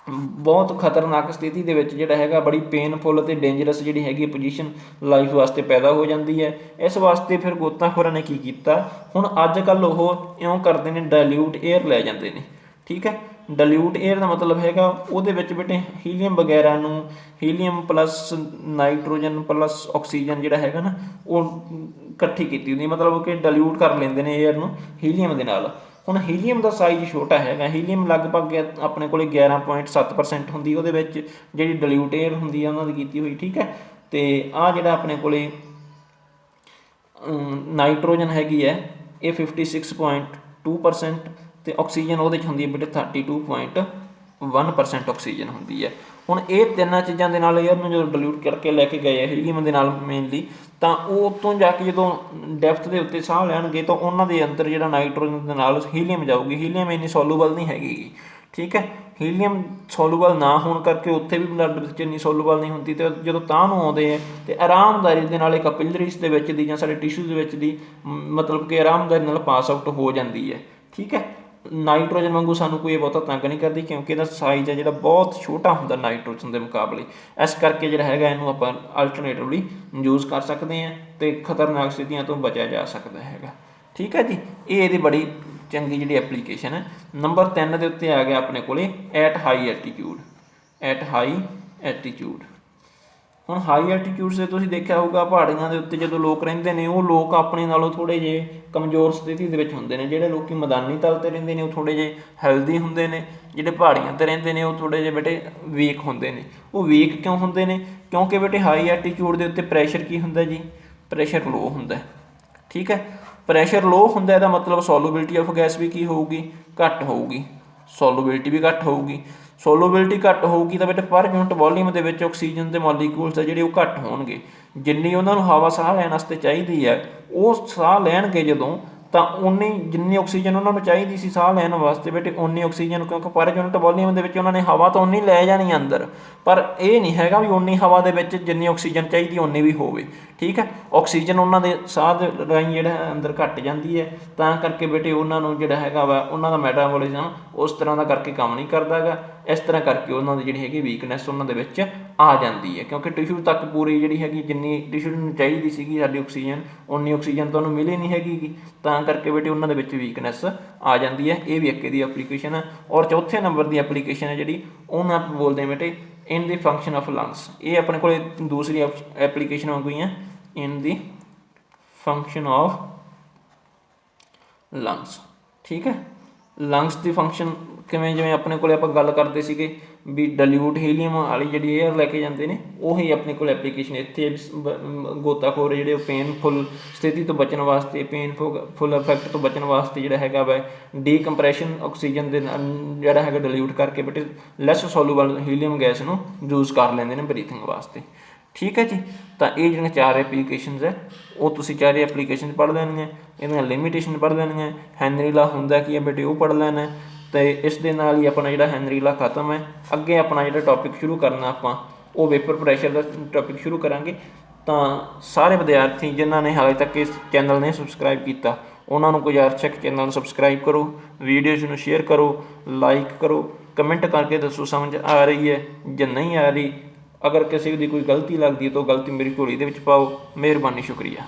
Speaker 1: ਬਹੁਤ ਖਤਰਨਾਕ ਸਥਿਤੀ ਦੇ ਵਿੱਚ ਜਿਹੜਾ ਹੈਗਾ ਬੜੀ ਪੇਨਫੁੱਲ ਅਤੇ ਡੇਂਜਰਸ ਜਿਹੜੀ ਹੈਗੀ ਪੋਜੀਸ਼ਨ ਲਾਈਫ ਵਾਸਤੇ ਪੈਦਾ ਹੋ ਜਾਂਦੀ ਹੈ। ਇਸ ਵਾਸਤੇ ਫਿਰ ਗੋਤਾਖੋਰਾਂ ਨੇ ਕੀ ਕੀਤਾ, ਹੁਣ ਅੱਜ ਕੱਲ੍ਹ ਉਹ ਇਉਂ ਕਰਦੇ ਨੇ ਡਾਇਲਿਊਟ ਏਅਰ ਲੈ ਜਾਂਦੇ ਨੇ, ਠੀਕ ਹੈ। ਡਾਇਲਿਊਟ ਏਅਰ ਦਾ ਮਤਲਬ ਹੈਗਾ ਉਹਦੇ ਵਿੱਚ ਬੇਟੇ ਹੀਲੀਅਮ ਵਗੈਰਾ ਨੂੰ, helium plus nitrogen plus oxygen ਜਿਹੜਾ ਹੈਗਾ ਨਾ ਉਹ ਇਕੱਠੀ ਕੀਤੀ ਹੁੰਦੀ, ਮਤਲਬ ਕਿ ਡਾਇਲਿਊਟ ਕਰ ਲੈਂਦੇ ਨੇ ਏਅਰ ਨੂੰ ਹੀਲੀਅਮ ਦੇ ਨਾਲ। ਹੁਣ ਹੀਲੀਅਮ ਦਾ ਸਾਈਜ਼ ਛੋਟਾ ਹੈਗਾ, ਹੀਲੀਅਮ ਲਗਭਗ ਆਪਣੇ ਕੋਲ 11.7% ਹੁੰਦੀ ਉਹਦੇ ਵਿੱਚ ਜਿਹੜੀ ਡਾਇਲਿਊਟ ਏਅਰ ਹੁੰਦੀ ਹੈ ਉਹਨਾਂ ਦੀ ਕੀਤੀ ਹੋਈ, ਠੀਕ ਹੈ। ਅਤੇ ਆਹ ਜਿਹੜਾ ਆਪਣੇ ਕੋਲ ਨਾਈਟ੍ਰੋਜਨ ਹੈਗੀ ਹੈ ਇਹ 56.2% ਅਤੇ ਆਕਸੀਜਨ ਉਹਦੇ 'ਚ ਹੁੰਦੀ ਹੈ ਬੇਟੇ 32.1% ਆਕਸੀਜਨ ਹੁੰਦੀ ਹੈ। ਹੁਣ ਇਹ ਤਿੰਨਾਂ ਚੀਜ਼ਾਂ ਦੇ ਨਾਲ ਏਅਰ ਨੂੰ ਜਦੋਂ ਡਿਲਿਊਟ ਕਰਕੇ ਲੈ ਕੇ ਗਏ ਆ ਹੀਲੀਅਮ ਦੇ ਨਾਲ ਮੇਨਲੀ, ਤਾਂ ਉਹ ਉੱਤੋਂ ਜਾ ਕੇ ਜਦੋਂ ਡੈਪਥ ਦੇ ਉੱਤੇ ਸਾਹ ਲੈਣਗੇ ਤਾਂ ਉਹਨਾਂ ਦੇ ਅੰਦਰ ਜਿਹੜਾ ਨਾਈਟ੍ਰੋਜਨ ਦੇ ਨਾਲ ਹੀਲੀਅਮ ਜਾਊਗੀ, ਹੀਲੀਅਮ ਇੰਨੀ ਸੋਲੂਬਲ ਨਹੀਂ ਹੈਗੀ, ਠੀਕ ਹੈ। ਹੀਲੀਅਮ ਸੋਲੂਬਲ ਨਾ ਹੋਣ ਕਰਕੇ ਉੱਥੇ ਵੀ ਬਲੱਡ ਵਿੱਚ ਇੰਨੀ ਸੋਲੂਬਲ ਨਹੀਂ ਹੁੰਦੀ, ਅਤੇ ਜਦੋਂ ਤਾਂ ਨੂੰ ਆਉਂਦੇ ਹੈ ਅਤੇ ਆਰਾਮਦਾਰੀ ਦੇ ਨਾਲ ਇੱਕ ਕੈਪਿਲਰੀਜ਼ ਦੇ ਵਿੱਚ ਦੀ ਜਾਂ ਸਾਡੇ ਟਿਸ਼ੂ ਦੇ ਵਿੱਚ ਦੀ ਮਤਲਬ ਕਿ ਆਰਾਮਦਾਰੀ ਨਾਲ ਪਾਸ ਆਊਟ ਹੋ ਜਾਂਦੀ ਹੈ, ਠੀਕ ਹੈ। ਨਾਈਟ੍ਰੋਜਨ ਵਾਂਗੂ ਸਾਨੂੰ ਕੋਈ ਬਹੁਤਾ ਤੰਗ ਨਹੀਂ ਕਰਦੀ, ਕਿਉਂਕਿ ਇਹਦਾ ਸਾਈਜ਼ ਹੈ ਜਿਹੜਾ ਬਹੁਤ ਛੋਟਾ ਹੁੰਦਾ ਨਾਈਟ੍ਰੋਜਨ ਦੇ ਮੁਕਾਬਲੇ। ਇਸ ਕਰਕੇ ਜਿਹੜਾ ਹੈਗਾ ਇਹਨੂੰ ਆਪਾਂ ਅਲਟਰਨੇਟਿਵਲੀ ਯੂਜ਼ ਕਰ ਸਕਦੇ ਹਾਂ ਅਤੇ ਖਤਰਨਾਕ ਸਥਿਤੀਆਂ ਤੋਂ ਬਚਿਆ ਜਾ ਸਕਦਾ ਹੈਗਾ। ਠੀਕ ਹੈ ਜੀ, ਇਹ ਇਹਦੀ ਬੜੀ ਚੰਗੀ ਜਿਹੜੀ ਐਪਲੀਕੇਸ਼ਨ ਹੈ। ਨੰਬਰ 3 ਦੇ ਉੱਤੇ ਆ ਗਿਆ ਆਪਣੇ ਕੋਲ at high altitude. At high altitude, ਹੁਣ ਹਾਈ ਐਲਟੀਟਿਊਡ 'ਤੇ ਤੁਸੀਂ ਦੇਖਿਆ ਹੋਊਗਾ ਪਹਾੜੀਆਂ ਦੇ ਉੱਤੇ ਜਦੋਂ ਲੋਕ ਰਹਿੰਦੇ ਨੇ, ਉਹ ਲੋਕ ਆਪਣੇ ਨਾਲੋਂ ਥੋੜ੍ਹੇ ਜਿਹੇ ਕਮਜ਼ੋਰ ਸਥਿਤੀ ਦੇ ਵਿੱਚ ਹੁੰਦੇ ਨੇ। ਜਿਹੜੇ ਲੋਕ ਮੈਦਾਨੀ ਤਲ 'ਤੇ ਰਹਿੰਦੇ ਨੇ ਉਹ ਥੋੜ੍ਹੇ ਜਿਹੇ ਹੈਲਦੀ ਹੁੰਦੇ ਨੇ, ਜਿਹੜੇ ਪਹਾੜੀਆਂ 'ਤੇ ਰਹਿੰਦੇ ਨੇ ਉਹ ਥੋੜ੍ਹੇ ਜਿਹੇ ਬੇਟੇ ਵੀਕ ਹੁੰਦੇ ਨੇ। ਉਹ ਵੀਕ ਕਿਉਂ ਹੁੰਦੇ ਨੇ? ਕਿਉਂਕਿ ਬੇਟੇ ਹਾਈ ਐਲਟੀਟਿਊਡ ਦੇ ਉੱਤੇ ਪ੍ਰੈਸ਼ਰ ਕੀ ਹੁੰਦਾ ਜੀ? ਪ੍ਰੈਸ਼ਰ ਲੋ ਹੁੰਦਾ। ਠੀਕ ਹੈ, ਪ੍ਰੈਸ਼ਰ ਲੋ ਹੁੰਦਾ, ਇਹਦਾ ਮਤਲਬ ਸੋਲੂਬਿਲਿਟੀ ਆਫ ਗੈਸ ਵੀ ਕੀ ਹੋਊਗੀ? ਘੱਟ ਹੋਊਗੀ। ਸੋਲੂਬਿਲਿਟੀ ਵੀ ਘੱਟ ਹੋਊਗੀ। ਸੋਲੂਬਿਲਿਟੀ ਘੱਟ ਹੋਊਗੀ ਤਾਂ ਬੇਟੇ ਪਰ ਯੂਨਿਟ ਵੋਲੀਅਮ ਦੇ ਵਿੱਚ ਆਕਸੀਜਨ ਦੇ ਮੋਲੀਕਿਊਲਸ ਆ ਜਿਹੜੇ ਉਹ ਘੱਟ ਹੋਣਗੇ। ਜਿੰਨੀ ਉਹਨਾਂ ਨੂੰ ਹਵਾ ਸਾਹ ਲੈਣ ਵਾਸਤੇ ਚਾਹੀਦੀ ਹੈ ਉਹ ਸਾਹ ਲੈਣਗੇ ਜਦੋਂ, ਤਾਂ ਉਨੀ ਜਿੰਨੀ ਆਕਸੀਜਨ ਉਹਨਾਂ ਨੂੰ ਚਾਹੀਦੀ ਸੀ ਸਾਹ ਲੈਣ ਵਾਸਤੇ ਬੇਟੇ ਉਨੀ ਆਕਸੀਜਨ, ਕਿਉਂਕਿ ਪਰ ਯੂਨਿਟ ਵੋਲੀਅਮ ਦੇ ਵਿੱਚ ਉਹਨਾਂ ਨੇ ਹਵਾ ਤਾਂ ਉਨੀ ਲੈ ਜਾਣੀ ਅੰਦਰ, ਪਰ ਇਹ ਨਹੀਂ ਹੈਗਾ ਵੀ ਉਨੀ ਹਵਾ ਦੇ ਵਿੱਚ ਜਿੰਨੀ ਆਕਸੀਜਨ ਚਾਹੀਦੀ ਉਨੀ ਵੀ ਹੋਵੇ। ਠੀਕ ਹੈ, ਆਕਸੀਜਨ ਉਹਨਾਂ ਦੇ ਸਾਹ ਦੇ ਰਾਹੀਂ ਜਿਹੜਾ ਅੰਦਰ ਘੱਟ ਜਾਂਦੀ ਹੈ, ਤਾਂ ਕਰਕੇ ਬੇਟੇ ਉਹਨਾਂ ਨੂੰ ਜਿਹੜਾ ਹੈਗਾ ਵਾ ਉਹਨਾਂ ਦਾ ਮੈਟਾਬੋਲਿਜ਼ਮ ਉਸ ਤਰ੍ਹਾਂ ਦਾ ਕਰਕੇ ਕੰਮ ਨਹੀਂ ਕਰਦਾ ਗਾ। ਇਸ ਤਰ੍ਹਾਂ ਕਰਕੇ ਉਹਨਾਂ ਦੀ ਜਿਹੜੀ ਹੈਗੀ ਵੀਕਨੈਸ ਉਹਨਾਂ ਦੇ ਵਿੱਚ ਆ ਜਾਂਦੀ ਹੈ, ਕਿਉਂਕਿ ਟਿਸ਼ੂ ਤੱਕ ਪੂਰੀ ਜਿਹੜੀ ਹੈਗੀ ਜਿੰਨੀ ਟਿਸ਼ੂ ਨੂੰ ਚਾਹੀਦੀ ਸੀਗੀ ਸਾਡੀ ਆਕਸੀਜਨ, ਉਨੀ ਆਕਸੀਜਨ ਤੁਹਾਨੂੰ ਮਿਲੀ ਨਹੀਂ ਹੈਗੀ, ਤਾਂ ਕਰਕੇ ਬੇਟੇ ਉਹਨਾਂ ਦੇ ਵਿੱਚ ਵੀਕਨੈਸ ਆ ਜਾਂਦੀ ਹੈ। ਇਹ ਵੀ ਇੱਕ ਇਹਦੀ ਐਪਲੀਕੇਸ਼ਨ ਹੈ। ਔਰ ਚੌਥੇ ਨੰਬਰ ਦੀ ਐਪਲੀਕੇਸ਼ਨ ਹੈ ਜਿਹੜੀ, ਉਹਨੂੰ ਆਪਾਂ ਬੋਲਦੇ ਹਾਂ ਬੇਟੇ ਇਨ ਦੀ ਫੰਕਸ਼ਨ ਆਫ ਲੰਗਸ। ਇਹ ਆਪਣੇ ਕੋਲ ਦੂਸਰੀ ਐਪਲੀਕੇਸ਼ਨ ਵਾਂਗੂ ਹੀ ਹੈ, ਇਨ ਦੀ ਫੰਕਸ਼ਨ ਆਫ ਲੰਗਸ। ਠੀਕ ਹੈ, ਲੰਗਸ ਦੀ ਫੰਕਸ਼ਨ ਕਿਵੇਂ? ਜਿਵੇਂ ਆਪਣੇ ਕੋਲ ਆਪਾਂ ਗੱਲ ਕਰਦੇ ਸੀਗੇ ਵੀ ਡਿਲਿਊਟ ਹੀਲੀਅਮ ਵਾਲੀ ਜਿਹੜੀ ਏਅਰ ਲੈ ਕੇ ਜਾਂਦੇ ਨੇ, ਉਹੀ ਆਪਣੇ ਕੋਲ ਐਪਲੀਕੇਸ਼ਨ ਇੱਥੇ ਗੋਤਾਖੋਰ ਜਿਹੜੇ ਉਹ ਪੇਨਫੁਲ ਸਥਿਤੀ ਤੋਂ ਬਚਣ ਵਾਸਤੇ, ਪੇਨਫੁਲ ਇਫੈਕਟ ਤੋਂ ਬਚਣ ਵਾਸਤੇ ਜਿਹੜਾ ਹੈਗਾ ਵਾ ਡੀਕੰਪਰੈਸ਼ਨ ਆਕਸੀਜਨ ਦੇ ਜਿਹੜਾ ਹੈਗਾ ਡਿਲਿਊਟ ਕਰਕੇ ਬੇਟੇ ਲੈਸ ਸੋਲੂਬਲ ਹੀਲੀਅਮ ਗੈਸ ਨੂੰ ਯੂਜ਼ ਕਰ ਲੈਂਦੇ ਨੇ ਬਰੀਥਿੰਗ ਵਾਸਤੇ। ਠੀਕ ਹੈ ਜੀ, ਤਾਂ ਇਹ ਜਿਹੜੀਆਂ 4 ਐਪਲੀਕੇਸ਼ਨਸ ਹੈ ਉਹ ਤੁਸੀਂ 4 ਐਪਲੀਕੇਸ਼ਨ ਪੜ੍ਹ ਲੈਣੀਆਂ, ਇਹਦੀਆਂ ਲਿਮੀਟੇਸ਼ਨ ਪੜ੍ਹ ਲੈਣੀਆਂ, ਹੈਨਰੀ ਲਾ ਹੁੰਦਾ ਕੀ ਹੈ ਬੇਟੇ ਉਹ ਪੜ੍ਹ ਲੈਣਾ। ਅਤੇ ਇਸ ਦੇ ਨਾਲ ਹੀ ਆਪਣਾ ਜਿਹੜਾ ਹੈਨਰੀ ਲਾ ਖਤਮ ਹੈ। ਅੱਗੇ ਆਪਣਾ ਜਿਹੜਾ ਟੋਪਿਕ ਸ਼ੁਰੂ ਕਰਨਾ ਆਪਾਂ ਉਹ ਵੇਪਰ ਪ੍ਰੈਸ਼ਰ ਦਾ ਟੋਪਿਕ ਸ਼ੁਰੂ ਕਰਾਂਗੇ। ਤਾਂ ਸਾਰੇ ਵਿਦਿਆਰਥੀ ਜਿਨ੍ਹਾਂ ਨੇ ਹਾਲੇ ਤੱਕ ਇਸ ਚੈਨਲ ਨੇ ਸਬਸਕ੍ਰਾਈਬ ਕੀਤਾ, ਉਹਨਾਂ ਨੂੰ ਗੁਜ਼ਾਰਿਸ਼ ਹੈ ਕਿ ਚੈਨਲ ਨੂੰ ਸਬਸਕ੍ਰਾਈਬ ਕਰੋ, ਵੀਡੀਓਜ਼ ਨੂੰ ਸ਼ੇਅਰ ਕਰੋ, ਲਾਈਕ ਕਰੋ, ਕਮੈਂਟ ਕਰਕੇ ਦੱਸੋ ਸਮਝ ਆ ਰਹੀ ਹੈ ਜਾਂ ਨਹੀਂ ਆ ਰਹੀ। ਅਗਰ ਕਿਸੇ ਦੀ ਕੋਈ ਗਲਤੀ ਲੱਗਦੀ ਹੈ ਤਾਂ ਉਹ ਗਲਤੀ ਮੇਰੀ ਝੋਲੀ ਦੇ ਵਿੱਚ ਪਾਓ। ਮਿਹਰਬਾਨੀ, ਸ਼ੁਕਰੀਆ।